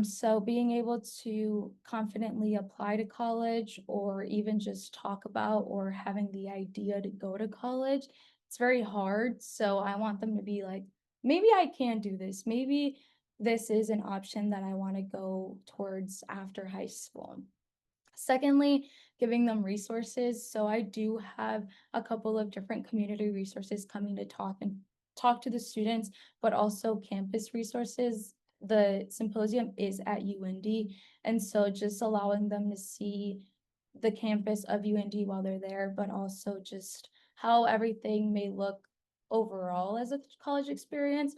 So being able to confidently apply to college or even just talk about or having the idea to go to college, it's very hard. So I want them to be like, maybe I can do this. Maybe this is an option that I want to go towards after high school. Secondly, giving them resources. So I do have a couple of different community resources coming to talk to the students, but also campus resources. The symposium is at UND, and so just allowing them to see the campus of UND while they're there, but also just how everything may look overall as a college experience.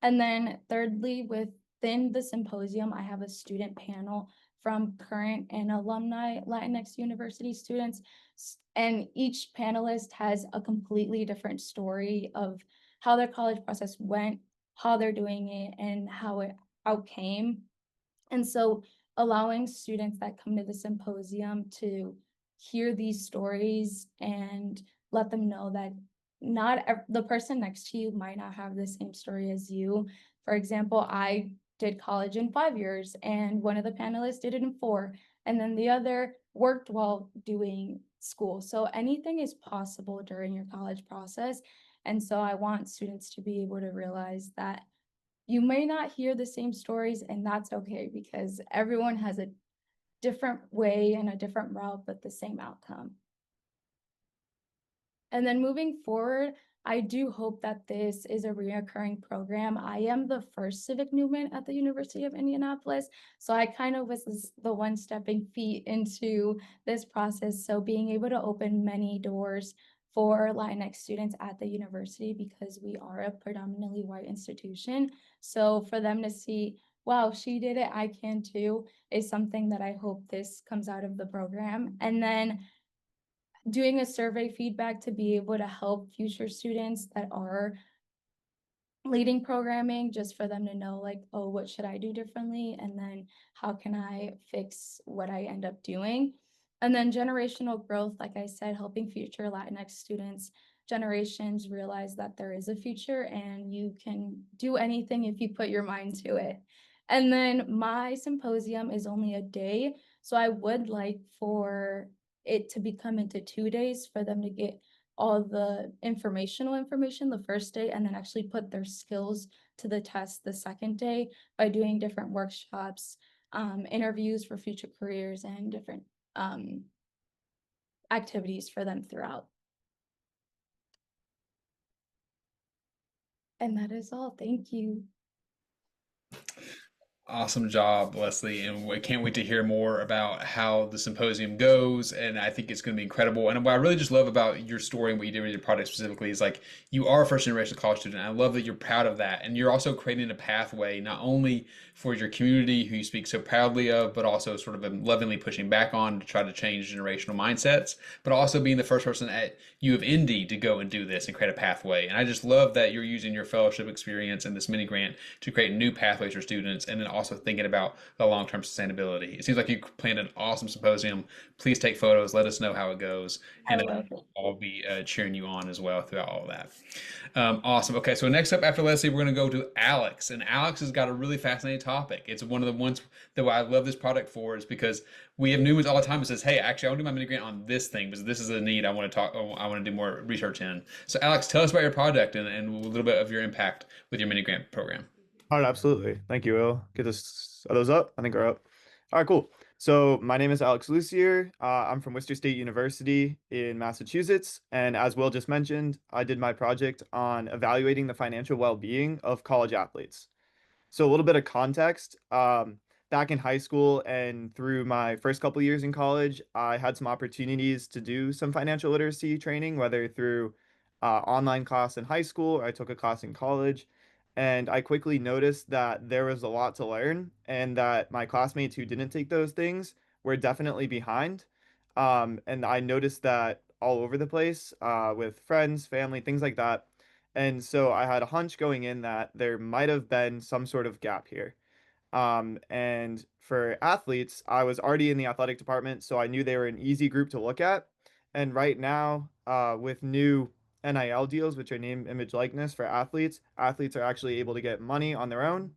And then thirdly, within the symposium, I have a student panel from current and alumni Latinx University students. And each panelist has a completely different story of how their college process went, how they're doing it, and how it outcame. And so allowing students that come to the symposium to hear these stories and let them know that the person next to you might not have the same story as you. For example, I did college in 5 years and one of the panelists did it in 4, and then the other worked while doing school. So anything is possible during your college process. And so I want students to be able to realize that you may not hear the same stories, and that's okay because everyone has a different way and a different route, but the same outcome. And then moving forward, I do hope that this is a reoccurring program. I am the first civic movement at the University of Indianapolis, so I kind of was the one stepping feet into this process. So being able to open many doors for Latinx students at the university because we are a predominantly white institution. So for them to see, wow, she did it, I can too, is something that I hope this comes out of the program. And then doing a survey feedback to be able to help future students that are leading programming, just for them to know like, oh, what should I do differently? And then how can I fix what I end up doing? And then generational growth, like I said, helping future Latinx students, generations realize that there is a future and you can do anything if you put your mind to it. And then my symposium is only a day, so I would like for it to become into 2 days for them to get all the information the first day and then actually put their skills to the test the second day by doing different workshops, interviews for future careers, and different activities for them throughout. And that is all. Thank you. Awesome job, Leslie, and we can't wait to hear more about how the symposium goes. And I think it's going to be incredible. And what I really just love about your story and what you did with your project specifically is like you are a first generation college student. I love that you're proud of that, and you're also creating a pathway not only for your community, who you speak so proudly of, but also sort of lovingly pushing back on to try to change generational mindsets, but also being the first person at U of Indy to go and do this and create a pathway. And I just love that you're using your fellowship experience and this mini grant to create new pathways for students, and then also thinking about the long-term sustainability. It seems like you planned an awesome symposium. Please take photos, let us know how it goes, I and love it. I'll be cheering you on as well throughout all of that. Awesome. Okay, so next up after Leslie, we're going to go to Alex, and Alex has got a really fascinating topic. It's one of the ones that I love this product for is because we have new ones all the time that says, hey, actually, I want to do my mini grant on this thing because this is a need I want to talk, I want to do more research in. So Alex, tell us about your project and a little bit of your impact with your mini grant program. All right, absolutely. Thank you, Will. Get this. Are those up? I think we're up. All right, cool. So my name is Alex Lucier. I'm from Worcester State University in Massachusetts. And as Will just mentioned, I did my project on evaluating the financial well-being of college athletes. So a little bit of context. Back in high school and through my first couple years in college, I had some opportunities to do some financial literacy training, whether through online class in high school or I took a class in college. And I quickly noticed that there was a lot to learn and that my classmates who didn't take those things were definitely behind. And I noticed that all over the place with friends, family, things like that. And so I had a hunch going in that there might have been some sort of gap here. And for athletes, I was already in the athletic department, so I knew they were an easy group to look at. And right now, with new NIL deals, which are name, image, likeness for athletes, athletes are actually able to get money on their own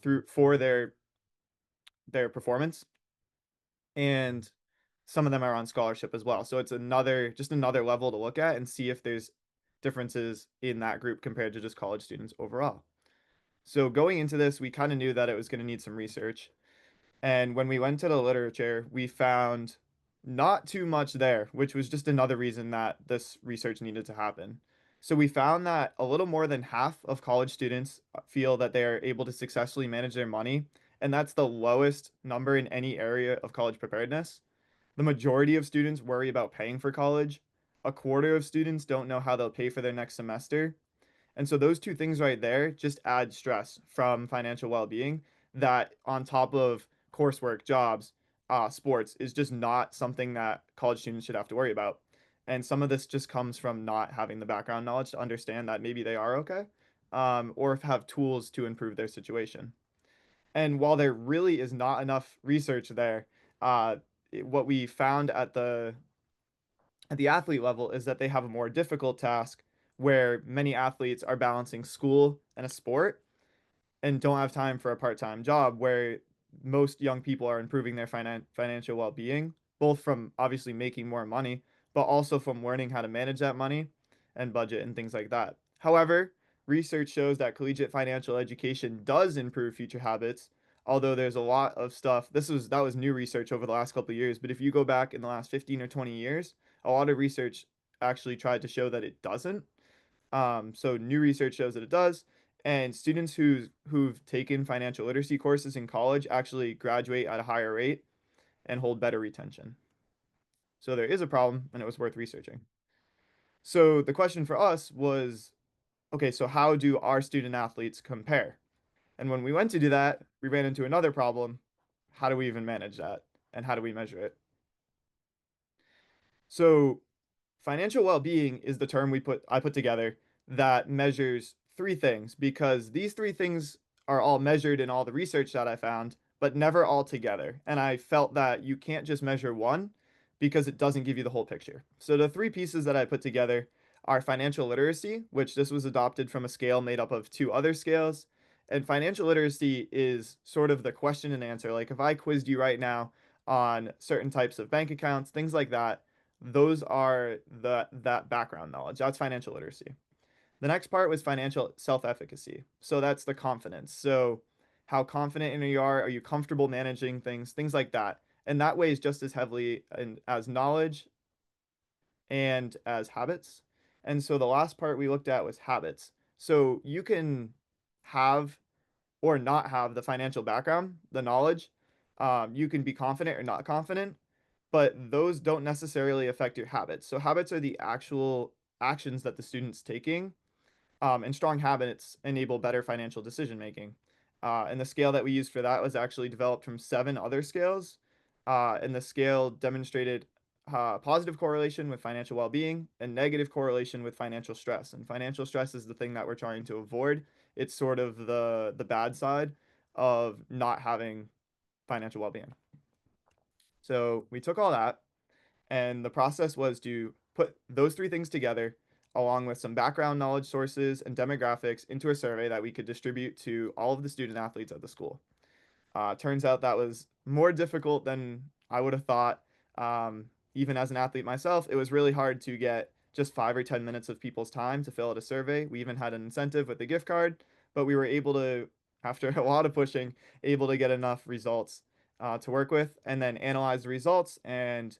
through for their performance, and some of them are on scholarship as well. So it's another level to look at and see if there's differences in that group compared to just college students overall. So going into this, we kind of knew that it was going to need some research. And when we went to the literature, we found not too much there, which was just another reason that this research needed to happen. So we found that a little more than half of college students feel that they are able to successfully manage their money, and that's the lowest number in any area of college preparedness. The majority of students worry about paying for college. A quarter of students don't know how they'll pay for their next semester. And so those two things right there just add stress from financial well-being that on top of coursework, jobs, sports is just not something that college students should have to worry about. And some of this just comes from not having the background knowledge to understand that maybe they are okay, or have tools to improve their situation. And while there really is not enough research there, what we found at the athlete level is that they have a more difficult task where many athletes are balancing school and a sport and don't have time for a part-time job where most young people are improving their financial well-being, both from obviously making more money, but also from learning how to manage that money and budget and things like that. However, research shows that collegiate financial education does improve future habits, although there's a lot of stuff. That was new research over the last couple of years, but if you go back in the last 15 or 20 years, a lot of research actually tried to show that it doesn't. So new research shows that it does, and students who've taken financial literacy courses in college actually graduate at a higher rate and hold better retention. So there is a problem, and it was worth researching. So the question for us was, okay, so how do our student athletes compare? And when we went to do that, we ran into another problem. How do we even manage that? And how do we measure it? So financial well-being is the term I put together that measures three things, because these three things are all measured in all the research that I found, but never all together. And I felt that you can't just measure one because it doesn't give you the whole picture. So the three pieces that I put together are financial literacy, which this was adopted from a scale made up of two other scales. And financial literacy is sort of the question and answer. Like if I quizzed you right now on certain types of bank accounts, things like that, those are that background knowledge. That's financial literacy. The next part was financial self-efficacy. So that's the confidence. So how confident in you are you comfortable managing things like that. And that weighs just as heavily as knowledge and as habits. And so the last part we looked at was habits. So you can have or not have the financial background, the knowledge. You can be confident or not confident, but those don't necessarily affect your habits. So habits are the actual actions that the student's taking, and strong habits enable better financial decision making. And the scale that we used for that was actually developed from 7 other scales. And the scale demonstrated positive correlation with financial well-being and negative correlation with financial stress. And financial stress is the thing that we're trying to avoid. It's sort of the bad side of not having financial well-being. So we took all that, and the process was to put those 3 things together, along with some background knowledge sources and demographics, into a survey that we could distribute to all of the student athletes at the school. Turns out that was more difficult than I would have thought. Even as an athlete myself, it was really hard to get just 5 or 10 minutes of people's time to fill out a survey. We even had an incentive with the gift card, but we were able to, after a lot of pushing, able to get enough results to work with, and then analyze the results and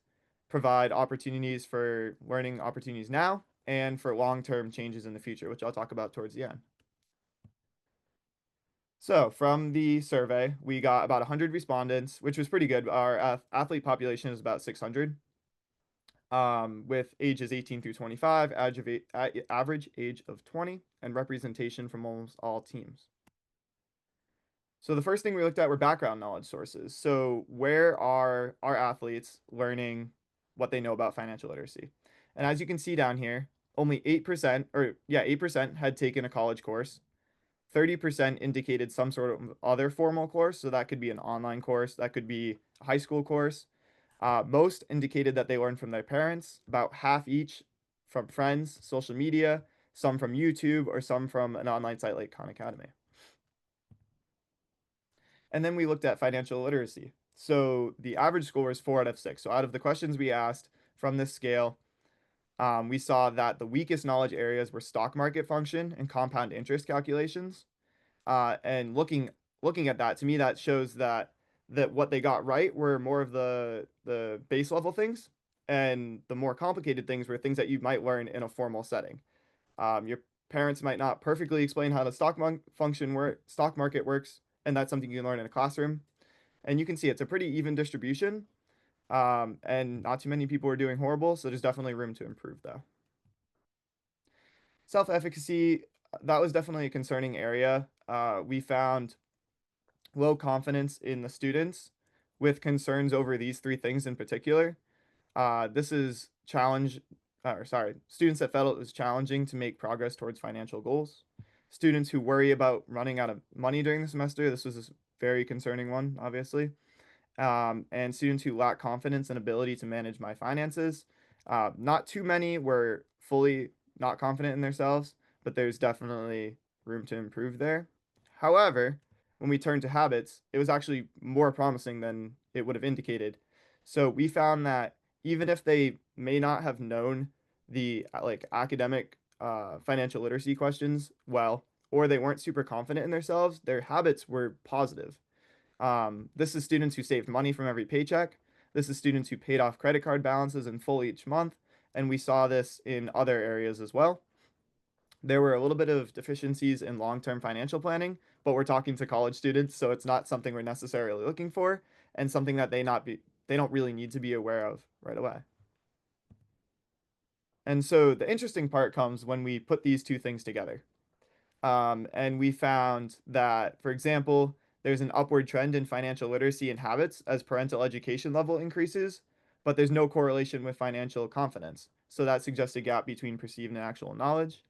provide opportunities for learning opportunities now and for long-term changes in the future, which I'll talk about towards the end. So from the survey, we got about 100 respondents, which was pretty good. Our athlete population is about 600, with ages 18 through 25, average age of 20, and representation from almost all teams. So the first thing we looked at were background knowledge sources. So where are our athletes learning what they know about financial literacy? And as you can see down here, only 8% had taken a college course. 30% indicated some sort of other formal course. So that could be an online course, that could be a high school course. Most indicated that they learned from their parents, about half each from friends, social media, some from YouTube, or some from an online site like Khan Academy. And then we looked at financial literacy. So the average score is 4 out of 6. So out of the questions we asked from this scale, we saw that the weakest knowledge areas were stock market function and compound interest calculations. And looking at that, to me, that shows that what they got right were more of the base level things, and the more complicated things were things that you might learn in a formal setting. Your parents might not perfectly explain how the stock market works, and that's something you can learn in a classroom. And you can see it's a pretty even distribution, and not too many people are doing horrible, so there's definitely room to improve though. Self-efficacy, that was definitely a concerning area. We found low confidence in the students with concerns over these 3 things in particular. This is students that felt it was challenging to make progress towards financial goals. Students who worry about running out of money during the semester. This was a very concerning one, obviously. And students who lack confidence and ability to manage my finances. Not too many were fully not confident in themselves, but there's definitely room to improve there. However, when we turned to habits, it was actually more promising than it would have indicated. So we found that even if they may not have known the academic financial literacy questions well, or they weren't super confident in themselves, their habits were positive. This is students who saved money from every paycheck. This is students who paid off credit card balances in full each month. And we saw this in other areas as well. There were a little bit of deficiencies in long-term financial planning, but we're talking to college students, so it's not something we're necessarily looking for, and something that they don't really need to be aware of right away. And so the interesting part comes when we put these 2 things together. And we found that, for example, there's an upward trend in financial literacy and habits as parental education level increases, but there's no correlation with financial confidence. So that suggests a gap between perceived and actual knowledge.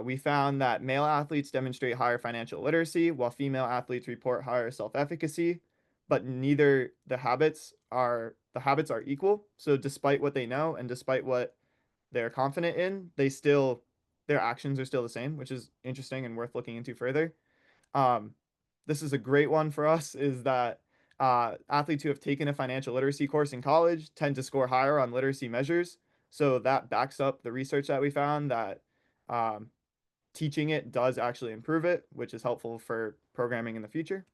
We found that male athletes demonstrate higher financial literacy, while female athletes report higher self-efficacy, but neither the habits are equal. So despite what they know and despite what they're confident in, their actions are still the same, which is interesting and worth looking into further. This is a great one for us, is that athletes who have taken a financial literacy course in college tend to score higher on literacy measures. So that backs up the research that we found that teaching it does actually improve it, which is helpful for programming in the future.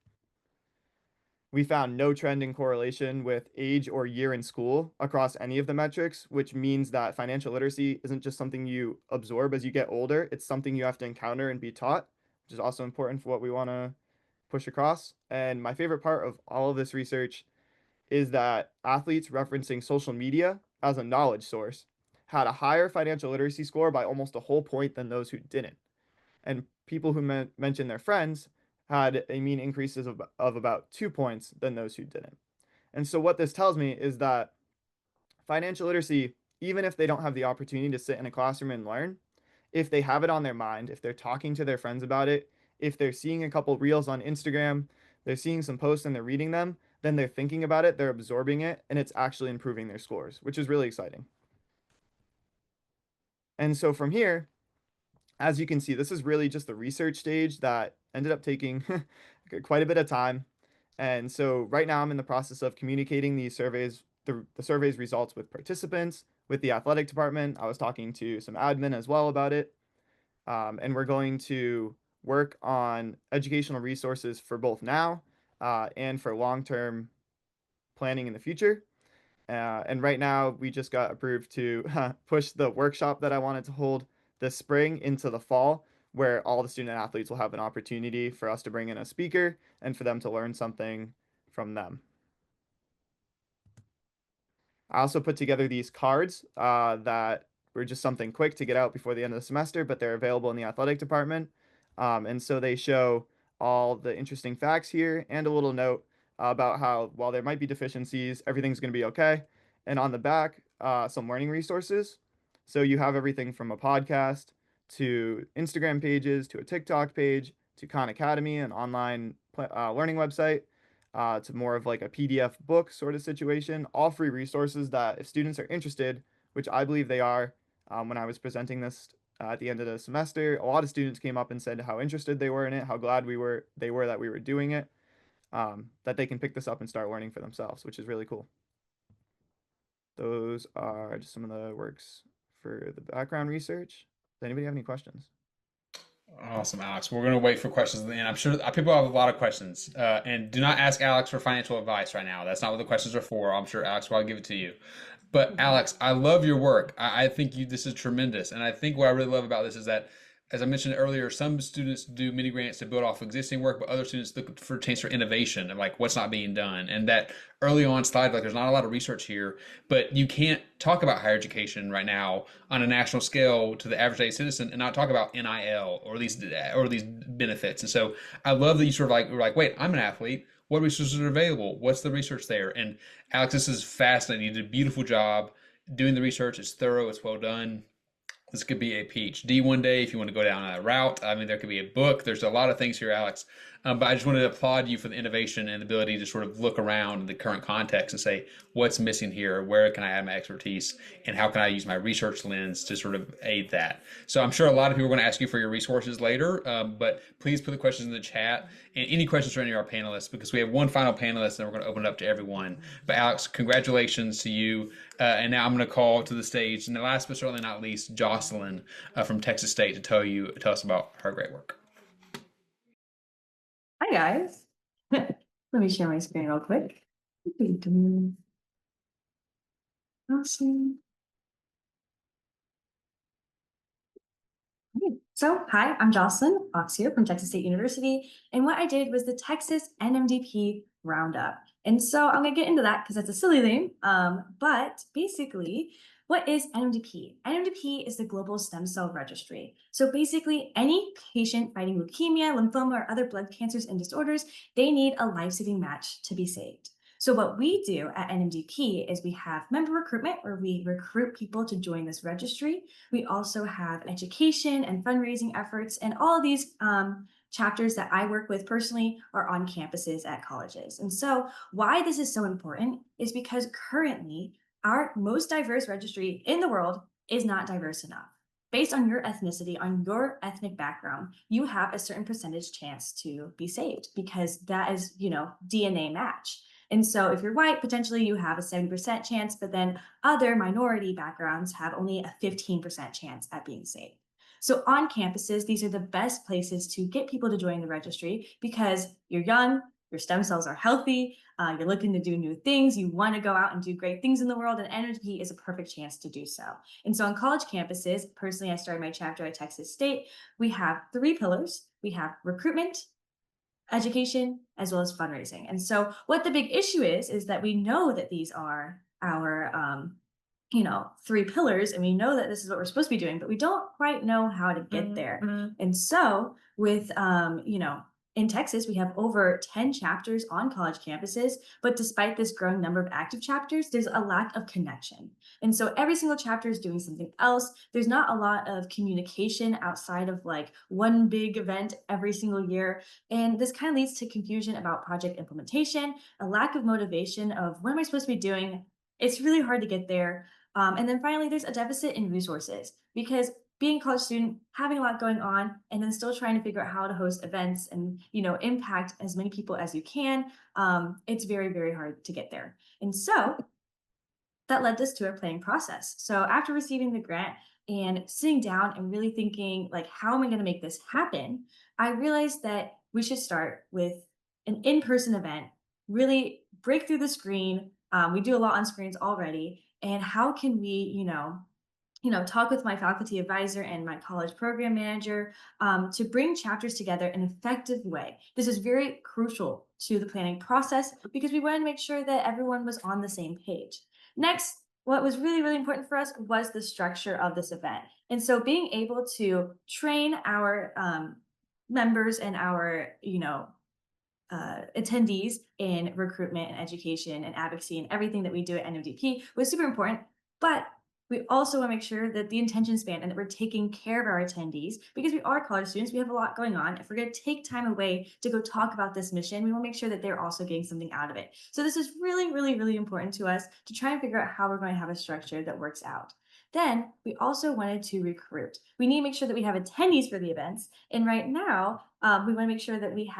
We found no trend in correlation with age or year in school across any of the metrics, which means that financial literacy isn't just something you absorb as you get older. It's something you have to encounter and be taught, which is also important for what we want to push across. And my favorite part of all of this research is that athletes referencing social media as a knowledge source had a higher financial literacy score by almost a whole point than those who didn't. And people who mentioned their friends had a mean increases of about 2 points than those who didn't. And so what this tells me is that financial literacy, even if they don't have the opportunity to sit in a classroom and learn, if they have it on their mind, if they're talking to their friends about it, if they're seeing a couple reels on Instagram, they're seeing some posts and they're reading them, then they're thinking about it, they're absorbing it, and it's actually improving their scores, which is really exciting. And so from here, as you can see, this is really just the research stage that ended up taking quite a bit of time. And so right now I'm in the process of communicating these surveys, the survey's results with participants, with the athletic department. I was talking to some admin as well about it. And we're going to work on educational resources for both now and for long-term planning in the future. And right now, we just got approved to push the workshop that I wanted to hold this spring into the fall, where all the student athletes will have an opportunity for us to bring in a speaker and for them to learn something from them. I also put together these cards that were just something quick to get out before the end of the semester, but they're available in the athletic department. And so they show all the interesting facts here and a little note about how, while there might be deficiencies, everything's going to be okay. And on the back, some learning resources. So you have everything from a podcast to Instagram pages to a TikTok page to Khan Academy, an online learning website, to more of like a PDF book sort of situation. All free resources that if students are interested, which I believe they are, when I was presenting this at the end of the semester, a lot of students came up and said how interested they were in it, how glad they were that we were doing it, that they can pick this up and start learning for themselves, which is really cool. Those are just some of the works for the background research. Does anybody have any questions? Awesome, Alex. We're going to wait for questions at the end. I'm sure people have a lot of questions. And do not ask Alex for financial advice right now. That's not what the questions are for. I'm sure Alex will give it to you. But Alex, I love your work. I think this is tremendous. And I think what I really love about this is that, as I mentioned earlier, some students do mini grants to build off existing work, but other students look for a chance for innovation and like what's not being done. And that early on slide, like there's not a lot of research here, but you can't talk about higher education right now on a national scale to the average day citizen and not talk about NIL or these benefits. And so I love that you sort of like, were like, wait, I'm an athlete. What resources are available? What's the research there? And Alex, this is fascinating. You did a beautiful job doing the research. It's thorough. It's well done. This could be a PhD one day if you want to go down that route. I mean, there could be a book. There's a lot of things here, Alex. But I just wanted to applaud you for the innovation and the ability to sort of look around the current context and say, what's missing here? Where can I add my expertise? And how can I use my research lens to sort of aid that? So I'm sure a lot of people are going to ask you for your resources later, but please put the questions in the chat and any questions for any of our panelists, because we have one final panelist and we're going to open it up to everyone. But Alex, congratulations to you. And now I'm going to call to the stage, and the last but certainly not least, Jocylyn from Texas State to tell us about her great work. Hi guys. Let me share my screen real quick. Awesome. Okay, so hi, I'm Jocylyn, Auxier from Texas State University, and what I did was the Texas NMDP Roundup. And so I'm gonna get into that because that's a silly name, but basically, what is NMDP? NMDP is the Global Stem Cell Registry. So basically, any patient fighting leukemia, lymphoma, or other blood cancers and disorders, they need a life-saving match to be saved. So what we do at NMDP is we have member recruitment, where we recruit people to join this registry. We also have education and fundraising efforts, and all of these chapters that I work with personally are on campuses at colleges. And so why this is so important is because currently our most diverse registry in the world is not diverse enough. Based on your ethnicity, on your ethnic background, you have a certain percentage chance to be saved because that is, DNA match. And so if you're white, potentially you have a 70% chance, but then other minority backgrounds have only a 15% chance at being saved. So on campuses, these are the best places to get people to join the registry because you're young, your stem cells are healthy, you're looking to do new things, you want to go out and do great things in the world, and NMDP is a perfect chance to do so. And so on college campuses, personally, I started my chapter at Texas State, we have 3 pillars. We have recruitment, education, as well as fundraising. And so what the big issue is that we know that these are our, 3 pillars, and we know that this is what we're supposed to be doing, but we don't quite know how to get there. And so with, in Texas, we have over 10 chapters on college campuses, but despite this growing number of active chapters, there's a lack of connection. And so every single chapter is doing something else. There's not a lot of communication outside of like one big event every single year. And this kind of leads to confusion about project implementation, a lack of motivation of what am I supposed to be doing? It's really hard to get there. And then finally, there's a deficit in resources because being a college student, having a lot going on, and then still trying to figure out how to host events and impact as many people as you can, it's very, very hard to get there. And so that led us to a planning process. So after receiving the grant and sitting down and really thinking, like, how am I going to make this happen? I realized that we should start with an in-person event, really break through the screen. We do a lot on screens already. And how can we, talk with my faculty advisor and my college program manager to bring chapters together in an effective way. This is very crucial to the planning process because we wanted to make sure that everyone was on the same page. Next, what was really, really important for us was the structure of this event. And so being able to train our members and our, attendees in recruitment and education and advocacy and everything that we do at NMDP was super important. But we also want to make sure that the attention span and that we're taking care of our attendees because we are college students. We have a lot going on. If we're going to take time away to go talk about this mission, we want to make sure that they're also getting something out of it. So this is really, really, really important to us to try and figure out how we're going to have a structure that works out. Then we also wanted to recruit. We need to make sure that we have attendees for the events. And right now, we want to make sure that we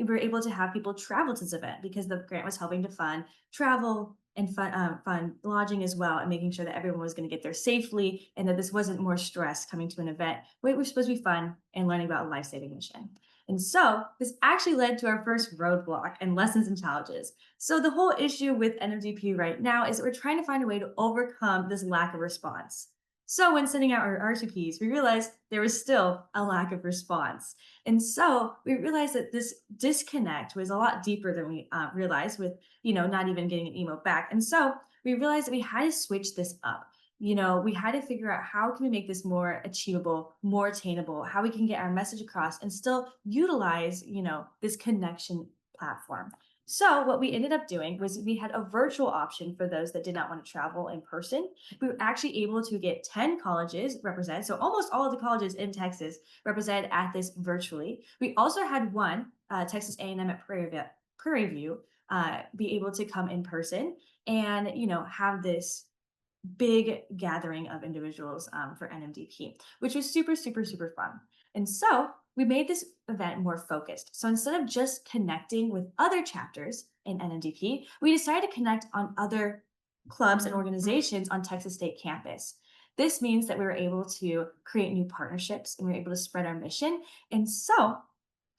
were able to have people travel to this event because the grant was helping to fund travel and fund lodging as well, and making sure that everyone was going to get there safely and that this wasn't more stress coming to an event where it was supposed to be fun and learning about a life-saving mission. And so this actually led to our first roadblock and lessons and challenges. So the whole issue with NMDP right now is that we're trying to find a way to overcome this lack of response. So when sending out our RTPs, we realized there was still a lack of response. And so we realized that this disconnect was a lot deeper than we realized with, not even getting an email back. And so we realized that we had to switch this up. We had to figure out how can we make this more achievable, more attainable, how we can get our message across and still utilize, this connection platform. So what we ended up doing was we had a virtual option for those that did not want to travel in person. We were actually able to get 10 colleges represented. So almost all of the colleges in Texas represented at this virtually. We also had one, Texas A&M at Prairie View, be able to come in person and, have this big gathering of individuals for NMDP, which was super, super, super fun. And so we made this event more focused. So instead of just connecting with other chapters in NMDP, we decided to connect on other clubs and organizations on Texas State campus. This means that we were able to create new partnerships and we were able to spread our mission. And so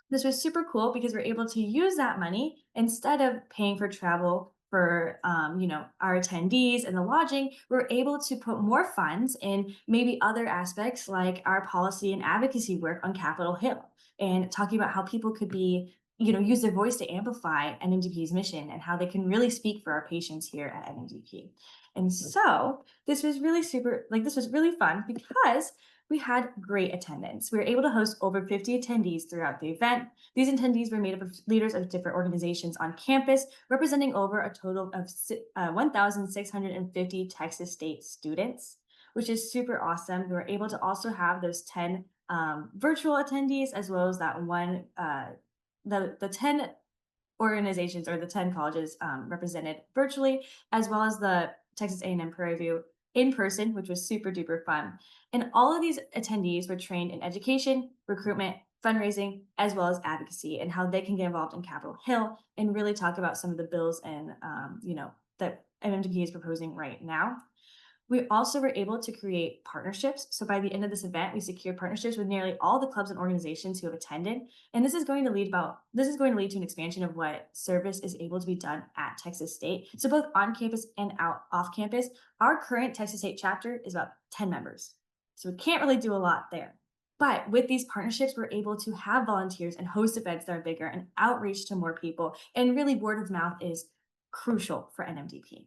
this was super cool because we're able to use that money instead of paying for travel for our attendees and the lodging. We're able to put more funds in maybe other aspects like our policy and advocacy work on Capitol Hill and talking about how people could be use their voice to amplify NMDP's mission and how they can really speak for our patients here at NMDP. And so this was really this was really fun because we had great attendance. We were able to host over 50 attendees throughout the event. These attendees were made up of leaders of different organizations on campus, representing over a total of 1,650 Texas State students, which is super awesome. We were able to also have those 10 virtual attendees, as well as that one, the 10 organizations or the 10 colleges represented virtually, as well as the Texas A&M Prairie View in person, which was super duper fun. And all of these attendees were trained in education, recruitment, fundraising, as well as advocacy and how they can get involved in Capitol Hill and really talk about some of the bills and, that NMDP is proposing right now. We also were able to create partnerships. So by the end of this event, we secured partnerships with nearly all the clubs and organizations who have attended. And this is going to lead to an expansion of what service is able to be done at Texas State. So both on campus and off campus, our current Texas State chapter is about 10 members. So we can't really do a lot there. But with these partnerships, we're able to have volunteers and host events that are bigger and outreach to more people. And really, word of mouth is crucial for NMDP.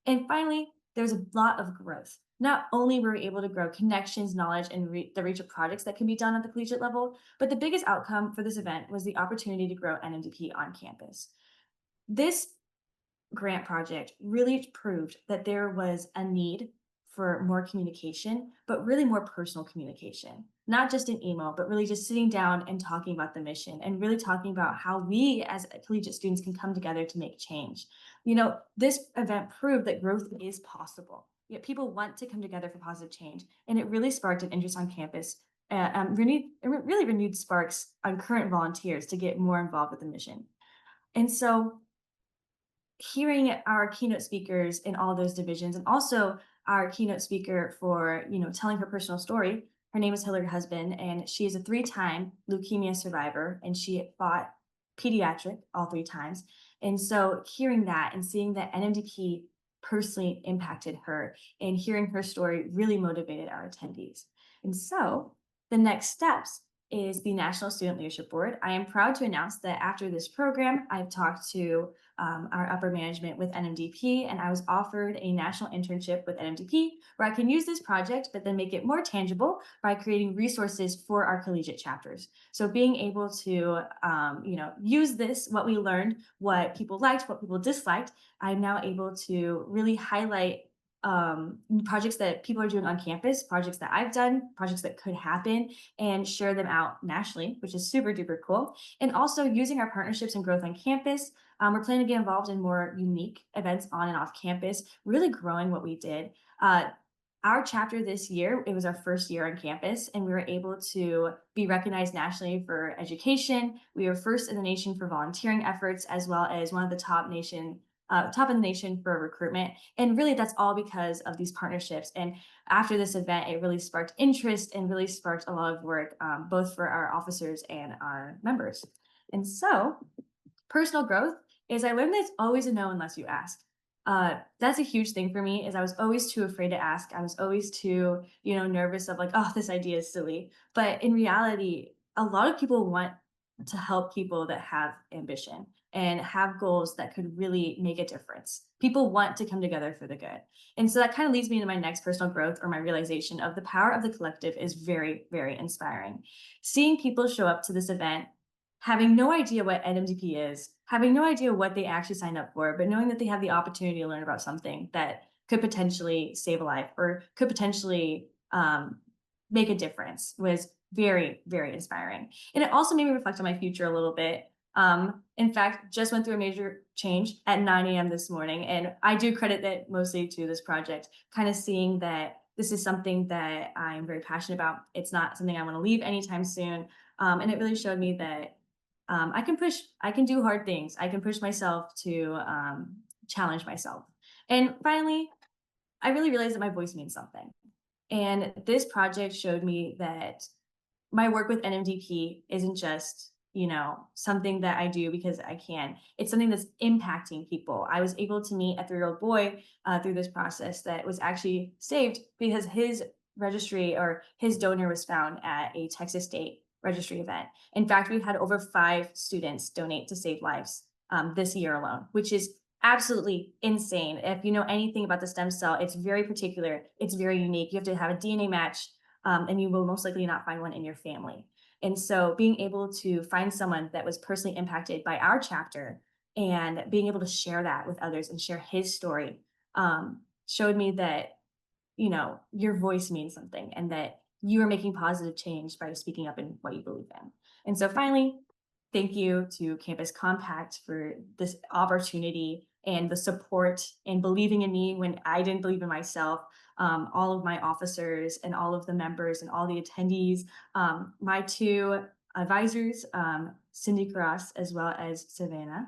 And finally, there's a lot of growth. Not only were we able to grow connections, knowledge, and the reach of projects that can be done at the collegiate level, but the biggest outcome for this event was the opportunity to grow NMDP on campus. This grant project really proved that there was a need for more communication, but really more personal communication, not just an email, but really just sitting down and talking about the mission and really talking about how we as collegiate students can come together to make change. You know, this event proved that growth is possible. Yet people want to come together for positive change, and it really sparked an interest on campus. Really renewed sparks on current volunteers to get more involved with the mission. And so hearing our keynote speakers in all those divisions, and also our keynote speaker for, telling her personal story. Her name is Hillary Husband, and she is a 3-time leukemia survivor, and she fought pediatric all 3 times. And so hearing that and seeing that NMDP personally impacted her, and hearing her story really motivated our attendees. And so the next steps is the National Student Leadership Board. I am proud to announce that after this program, I've talked to our upper management with NMDP, and I was offered a national internship with NMDP where I can use this project, but then make it more tangible by creating resources for our collegiate chapters. So being able to, use this, what we learned, what people liked, what people disliked, I'm now able to really highlight projects that people are doing on campus, projects that I've done, projects that could happen, and share them out nationally, which is super duper cool. And also using our partnerships and growth on campus, we're planning to get involved in more unique events on and off campus, really growing what we did. Our chapter this year, it was our first year on campus, and we were able to be recognized nationally for education. We were first in the nation for volunteering efforts, as well as one of the top in the nation for recruitment. And really that's all because of these partnerships. And after this event, it really sparked interest and really sparked a lot of work, both for our officers and our members. And so personal growth is I learned that it's always a no unless you ask. That's a huge thing for me, is I was always too afraid to ask. I was always too, nervous of like, oh, this idea is silly. But in reality, a lot of people want to help people that have ambition and have goals that could really make a difference. People want to come together for the good. And so that kind of leads me into my next personal growth, or my realization of the power of the collective is very, very inspiring. Seeing people show up to this event, having no idea what NMDP is, having no idea what they actually signed up for, but knowing that they have the opportunity to learn about something that could potentially save a life or could potentially make a difference was very, very inspiring. And it also made me reflect on my future a little bit. In fact, just went through a major change at 9 a.m. this morning, and I do credit that mostly to this project, kind of seeing that this is something that I'm very passionate about. It's not something I want to leave anytime soon. And it really showed me that I can do hard things. I can push myself to challenge myself. And finally, I really realized that my voice means something. And this project showed me that my work with NMDP isn't just, something that I do because I can. It's something that's impacting people. I was able to meet a 3-year-old boy through this process that was actually saved because his registry or his donor was found at a Texas State registry event. In fact, we've had over 5 students donate to save lives this year alone, which is absolutely insane. If you know anything about the stem cell, it's very particular. It's very unique. You have to have a DNA match, and you will most likely not find one in your family. And so being able to find someone that was personally impacted by our chapter and being able to share that with others and share his story showed me that, your voice means something, and that you are making positive change by speaking up in what you believe in. And so finally, thank you to Campus Compact for this opportunity and the support and believing in me when I didn't believe in myself. All of my officers and all of the members and all the attendees, my 2 advisors, Cindy Cross as well as Savannah,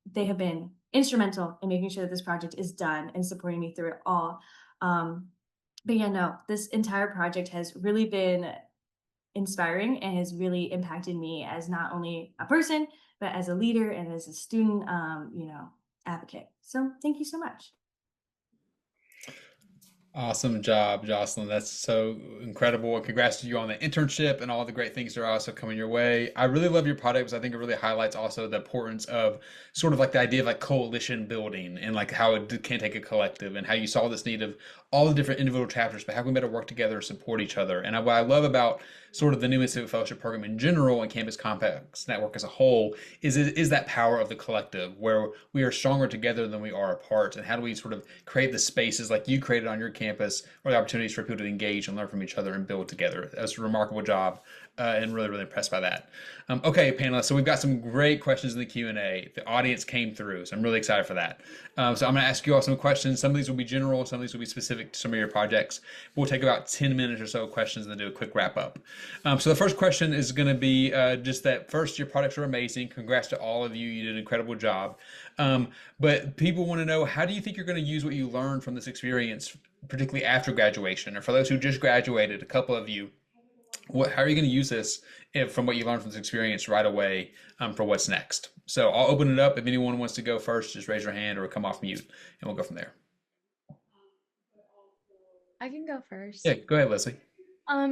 they have been instrumental in making sure that this project is done and supporting me through it all. But yeah, no, this entire project has really been inspiring and has really impacted me as not only a person, but as a leader and as a student, advocate. So thank you so much. Awesome job, Jocylyn. That's so incredible. And congrats to you on the internship and all the great things that are also coming your way. I really love your product because I think it really highlights also the importance of sort of like the idea of like coalition building and like how it can take a collective and how you saw this need of all the different individual chapters, but how can we better work together and support each other. And what I love about sort of the Newman Civic Fellowship Program in general and Campus Compacts Network as a whole is that power of the collective where we are stronger together than we are apart. And how do we sort of create the spaces like you created on your campus or the opportunities for people to engage and learn from each other and build together. That's a remarkable job and really, really impressed by that. Okay, panelists, so we've got some great questions in the Q&A. The audience came through, so I'm really excited for that. So I'm going to ask you all some questions. Some of these will be general, some of these will be specific to some of your projects. We'll take about 10 minutes or so of questions and then do a quick wrap up. So the first question is going to be just that first, your products are amazing. Congrats to all of you. You did an incredible job. But people want to know, how do you think you're going to use what you learned from this experience, particularly after graduation? Or for those who just graduated, a couple of you, how are you going to use this from what you learned from this experience right away for what's next? So I'll open it up. If anyone wants to go first, just raise your hand or come off mute and we'll go from there. I can go first. Yeah, go ahead, Leslie.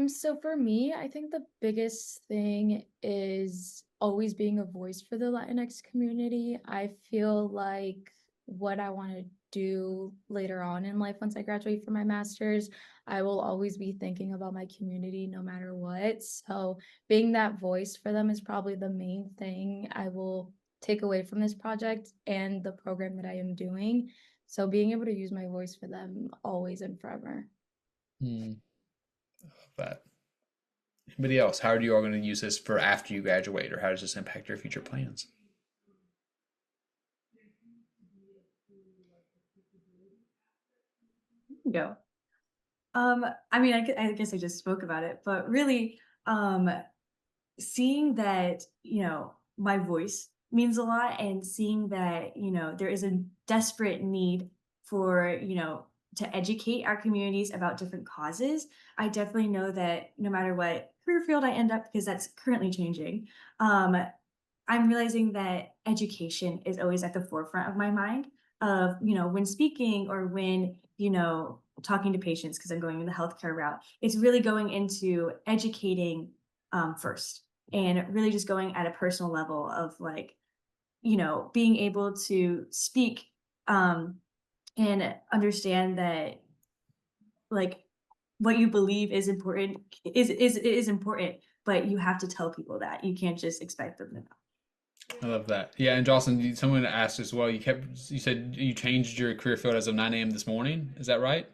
So for me, I think the biggest thing is always being a voice for the Latinx community. I feel like what I want to do later on in life once I graduate from my master's, I will always be thinking about my community no matter what. So being that voice for them is probably the main thing I will take away from this project and the program that I am doing. So being able to use my voice for them always and forever. That. Anybody else? How are you all going to use this for after you graduate, or how does this impact your future plans? Go. I mean, I guess I just spoke about it, but really, seeing that, my voice means a lot and seeing that, there is a desperate need for, to educate our communities about different causes. I definitely know that no matter what career field I end up, because that's currently changing, I'm realizing that education is always at the forefront of my mind of, when speaking or when, talking to patients, because I'm going the healthcare route. It's really going into educating first and really just going at a personal level of like, being able to speak and understand that like what you believe is important is important, but you have to tell people that. You can't just expect them to know. I love that. Yeah, and Jocylyn, someone asked as well. You said you changed your career field as of 9 a.m. this morning. Is that right?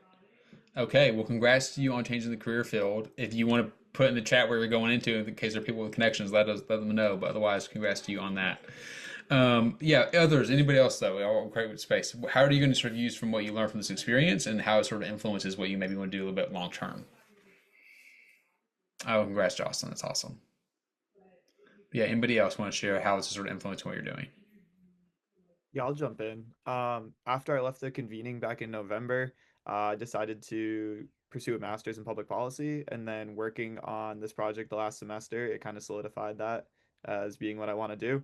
Okay. Well, congrats to you on changing the career field. If you want to put in the chat where you're going into, in case there are people with connections, let them know. But otherwise, congrats to you on that. Yeah. Others. Anybody else though? All great with space. How are you going to sort of use from what you learned from this experience, and how it sort of influences what you maybe want to do a little bit long term? Oh, congrats, Jocylyn. That's awesome. Yeah. Anybody else want to share how it's sort of influencing what you're doing? Yeah, I'll jump in. After I left the convening back in November, I decided to pursue a master's in public policy, and then working on this project the last semester, it kind of solidified that as being what I want to do.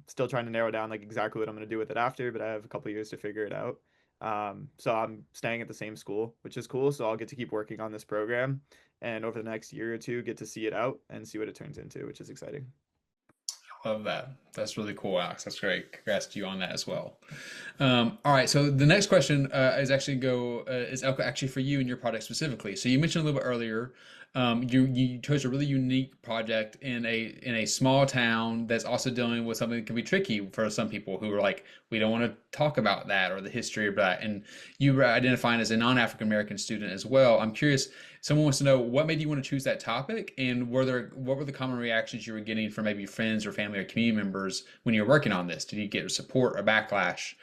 Still trying to narrow down like exactly what I'm going to do with it after, but I have a couple years to figure it out. So I'm staying at the same school, which is cool. So I'll get to keep working on this program, and over the next year or two, get to see it out and see what it turns into, which is exciting. Love that. That's really cool, Alex. That's great. Congrats to you on that as well. All right. So the next question is Elke, actually for you and your project specifically. So you mentioned a little bit earlier, you chose a really unique project in a small town that's also dealing with something that can be tricky for some people who are like, we don't want to talk about that or the history of that. And you were identifying as a non-African American student as well. I'm curious. Someone wants to know what made you want to choose that topic, and what were the common reactions you were getting from maybe friends or family or community members when you were working on this? Did you get support or backlash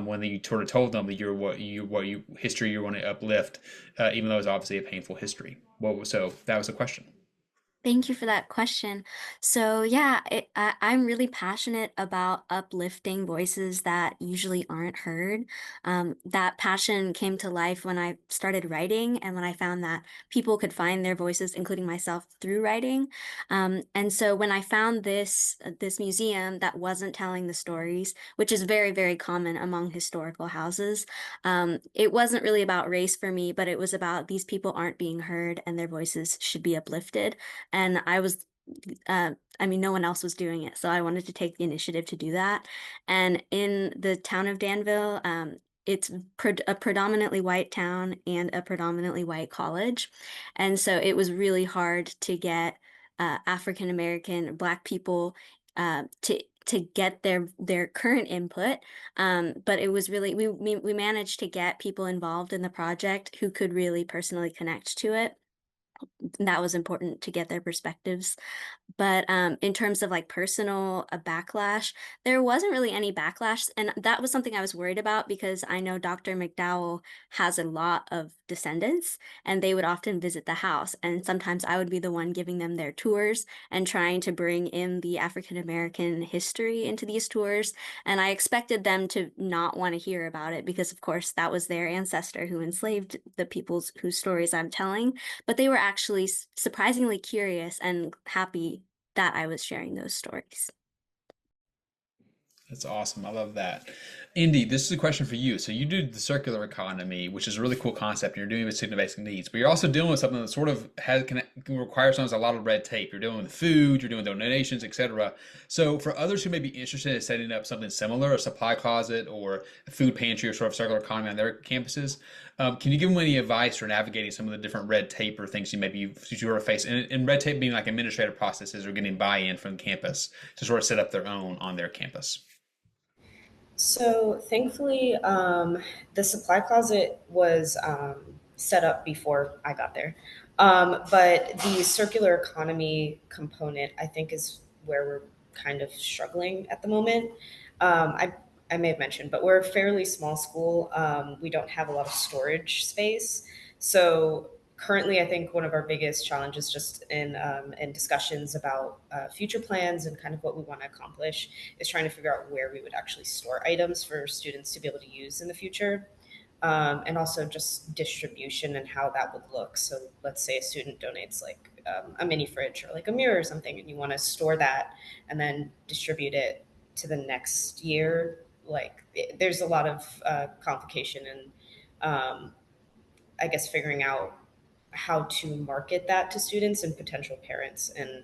when you sort of told them that history you want to uplift, even though it's obviously a painful history? So that was the question. Thank you for that question. So, yeah, I'm really passionate about uplifting voices that usually aren't heard. That passion came to life when I started writing and when I found that people could find their voices, including myself, through writing. And so, when I found this museum that wasn't telling the stories, which is very, very common among historical houses, it wasn't really about race for me, but it was about these people aren't being heard and their voices should be uplifted. And I mean, no one else was doing it, so I wanted to take the initiative to do that. And in the town of Danville, it's a predominantly white town and a predominantly white college. And so it was really hard to get African American, Black people to get their current input. But it was really, we managed to get people involved in the project who could really personally connect to it. That was important to get their perspectives. But in terms of like personal backlash, there wasn't really any backlash. And that was something I was worried about because I know Dr. McDowell has a lot of descendants and they would often visit the house. And sometimes I would be the one giving them their tours and trying to bring in the African American history into these tours. And I expected them to not want to hear about it because, of course, that was their ancestor who enslaved the peoples whose stories I'm telling. But they were actually surprisingly curious and happy that I was sharing those stories. That's awesome. I love that. Indy, this is a question for you. So you do the circular economy, which is a really cool concept. You're doing it with student basic needs, but you're also dealing with something that sort of can require sometimes a lot of red tape. You're dealing with food, you're doing donations, etc. So for others who may be interested in setting up something similar, a supply closet or a food pantry or sort of circular economy on their campuses, can you give them any advice for navigating some of the different red tape or things you sort of face? And red tape being like administrative processes or getting buy-in from the campus to sort of set up their own on their campus. So thankfully, the supply closet was set up before I got there. But the circular economy component, I think, is where we're kind of struggling at the moment. I may have mentioned, but we're a fairly small school. We don't have a lot of storage space. So currently, I think one of our biggest challenges just in discussions about future plans and kind of what we want to accomplish is trying to figure out where we would actually store items for students to be able to use in the future. And also just distribution and how that would look. So let's say a student donates like a mini fridge or like a mirror or something, and you want to store that and then distribute it to the next year. Like there's a lot of complication and I guess figuring out how to market that to students and potential parents and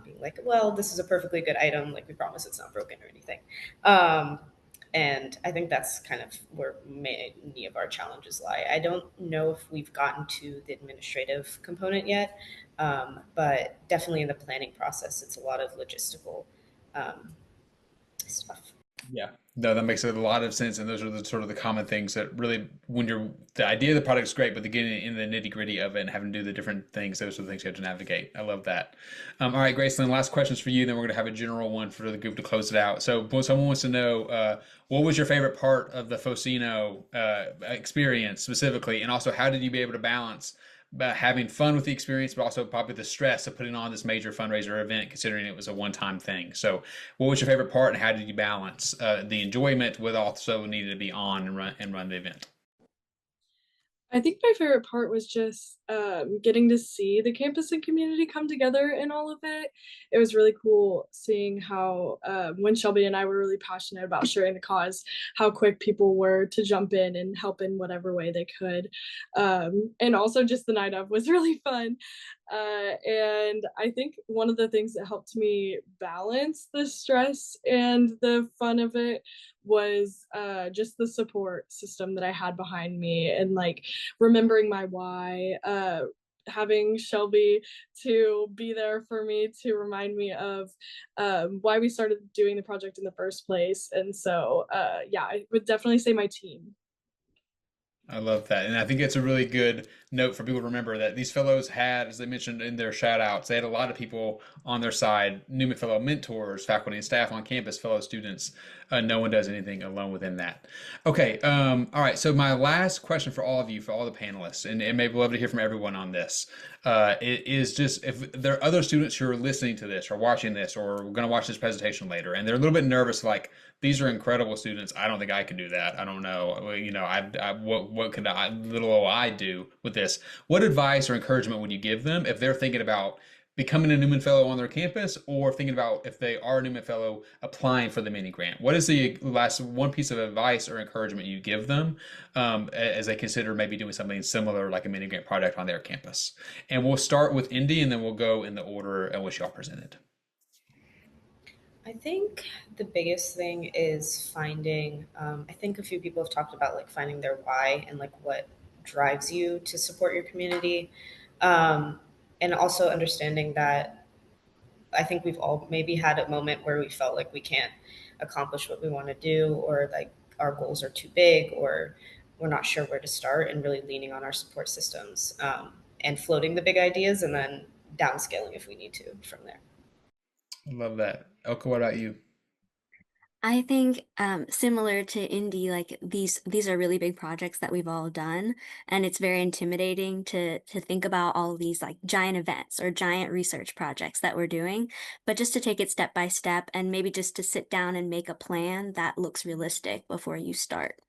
being like, well, this is a perfectly good item. Like we promise it's not broken or anything. And I think that's kind of where many of our challenges lie. I don't know if we've gotten to the administrative component yet, but definitely in the planning process, it's a lot of logistical stuff. Yeah, no, that makes a lot of sense, and those are the sort of the common things that really, when the idea of the product is great, but the getting in the nitty gritty of it and having to do the different things, those are the things you have to navigate. I love that. All right, Gracelyn, last questions for you, then we're going to have a general one for the group to close it out. So, someone wants to know, what was your favorite part of the Fauxsino experience specifically, and also how did you be able to balance having fun with the experience, but also probably the stress of putting on this major fundraiser event, considering it was a one-time thing. So what was your favorite part and how did you balance the enjoyment with also needing to be on and run the event? I think my favorite part was just getting to see the campus and community come together in all of it. It was really cool seeing how when Shelby and I were really passionate about sharing the cause, how quick people were to jump in and help in whatever way they could. And also just the night of was really fun. And I think one of the things that helped me balance the stress and the fun of it was just the support system that I had behind me and like remembering my why, having Shelby to be there for me to remind me of why we started doing the project in the first place. And so yeah, I would definitely say my team. I love that. And I think it's a really good note for people to remember that these fellows had, as they mentioned in their shout outs, they had a lot of people on their side, Newman Fellow mentors, faculty and staff on campus, fellow students. No one does anything alone within that. Okay, all right. So my last question for all of you, for all the panelists, and maybe we'll love to hear from everyone on this, it is just if there are other students who are listening to this or watching this or going to watch this presentation later, and they're a little bit nervous, like, these are incredible students. I don't think I can do that. I don't know. Well, you know, what could little old I do with this? What advice or encouragement would you give them if they're thinking about becoming a Newman Fellow on their campus, or thinking about if they are a Newman Fellow applying for the mini grant? What is the last one piece of advice or encouragement you give them as they consider maybe doing something similar like a mini grant project on their campus? And we'll start with Indy, and then we'll go in the order in which y'all presented. I think the biggest thing is finding, I think a few people have talked about like finding their why and like what drives you to support your community. And also understanding that I think we've all maybe had a moment where we felt like we can't accomplish what we want to do, or like our goals are too big, or we're not sure where to start, and really leaning on our support systems and floating the big ideas and then downscaling if we need to from there. I love that. Elke, what about you? I think similar to Indy, like these are really big projects that we've all done, and it's very intimidating to think about all these like giant events or giant research projects that we're doing, but just to take it step by step and maybe just to sit down and make a plan that looks realistic before you start.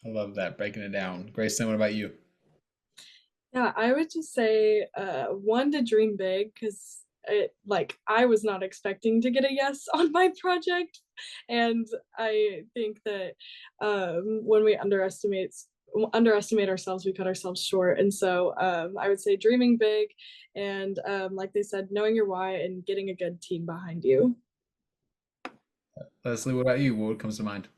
I love that, breaking it down. Gracelyn, what about you? Yeah, I would just say one, to dream big, because I was not expecting to get a yes on my project, and I think that when we underestimate ourselves, we cut ourselves short. And so I would say dreaming big, and like they said, knowing your why and getting a good team behind you. Leslie, what about you? What comes to mind?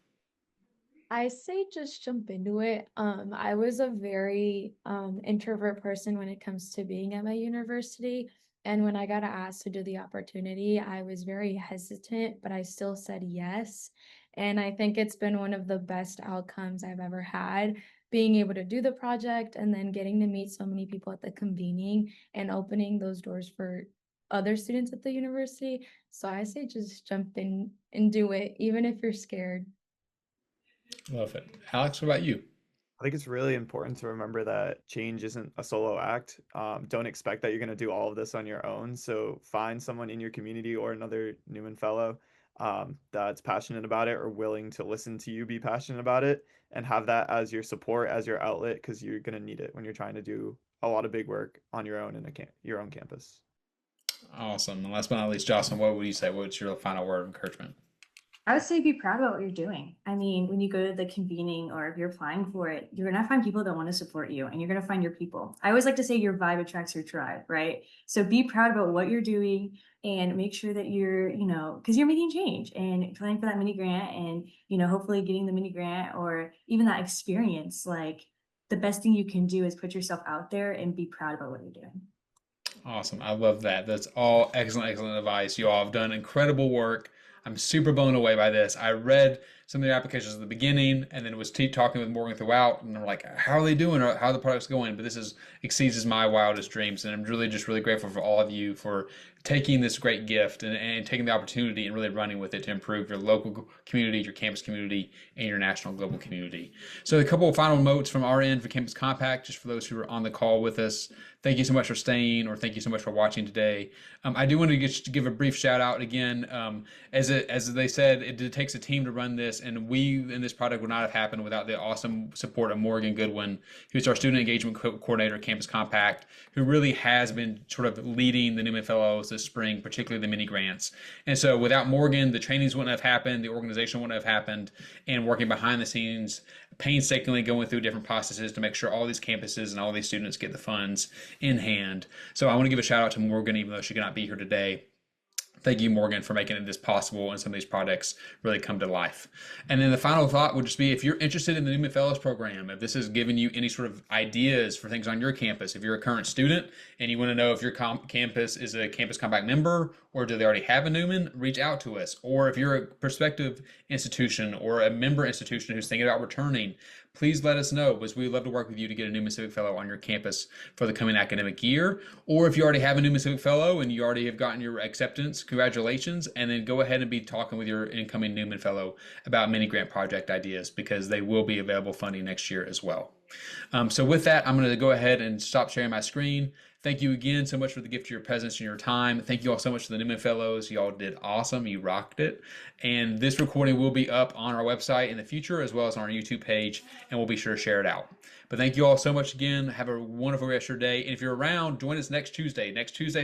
I say just jump into it. I was a very introvert person when it comes to being at my university. And when I got asked to do the opportunity, I was very hesitant, but I still said yes. And I think it's been one of the best outcomes I've ever had, being able to do the project and then getting to meet so many people at the convening and opening those doors for other students at the university. So I say just jump in and do it, even if you're scared. Love it. Alex, what about you? I think it's really important to remember that change isn't a solo act. Don't expect that you're going to do all of this on your own. So find someone in your community or another Newman Fellow that's passionate about it or willing to listen to you be passionate about it, and have that as your support, as your outlet, because you're going to need it when you're trying to do a lot of big work on your own in your own campus. Awesome. And last but not least, Jocylyn, what would you say? What's your final word of encouragement? I would say be proud about what you're doing. I mean, when you go to the convening or if you're applying for it, you're going to find people that want to support you, and you're going to find your people. I always like to say your vibe attracts your tribe, right? So be proud about what you're doing and make sure that you're, because you're making change and applying for that mini grant and, hopefully getting the mini grant or even that experience. Like, the best thing you can do is put yourself out there and be proud about what you're doing. Awesome. I love that. That's all excellent, excellent advice. You all have done incredible work. I'm super blown away by this. I read some of their applications at the beginning and then was talking with Morgan throughout, and I'm like, how are they doing or how are the products going? But this exceeds my wildest dreams. And I'm really just really grateful for all of you for taking this great gift and taking the opportunity and really running with it to improve your local community, your campus community, and your national global community. So a couple of final notes from our end for Campus Compact, just for those who are on the call with us. Thank you so much for staying, or thank you so much for watching today. I do want to give a brief shout out again. As they said, it takes a team to run this, and this product would not have happened without the awesome support of Morgan Goodwin, who's our student engagement coordinator at Campus Compact, who really has been sort of leading the Newman Fellows this spring, particularly the mini grants. And so without Morgan, the trainings wouldn't have happened, the organization wouldn't have happened, and working behind the scenes, painstakingly going through different processes to make sure all these campuses and all these students get the funds in hand. So I want to give a shout out to Morgan, even though she cannot be here today. Thank you, Morgan, for making this possible and some of these projects really come to life. And then the final thought would just be, if you're interested in the Newman Fellows program, if this has given you any sort of ideas for things on your campus, if you're a current student and you want to know if your campus is a Campus Compact member or do they already have a Newman, reach out to us. Or if you're a prospective institution or a member institution who's thinking about returning, please let us know, because we'd love to work with you to get a Newman Civic Fellow on your campus for the coming academic year. Or if you already have a Newman Civic Fellow and you already have gotten your acceptance, congratulations, and then go ahead and be talking with your incoming Newman Fellow about mini grant project ideas, because they will be available funding next year as well. So with that, I'm going to go ahead and stop sharing my screen. Thank you again so much for the gift of your presence and your time. Thank you all so much to the Newman Fellows. Y'all did awesome. You rocked it. And this recording will be up on our website in the future, as well as on our YouTube page, and we'll be sure to share it out. But thank you all so much again. Have a wonderful rest of your day. And if you're around, join us next Tuesday,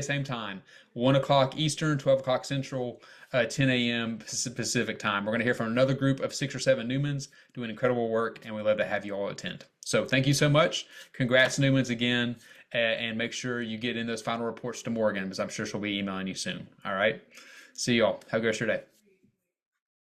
same time, 1 o'clock Eastern, 12 o'clock Central, 10 a.m. Pacific time. We're going to hear from another group of 6 or 7 Newmans doing incredible work, and we'd love to have you all attend. So thank you so much. Congrats, Newmans, again. And make sure you get in those final reports to Morgan, because I'm sure she'll be emailing you soon. All right. See y'all. Have a good rest of your day.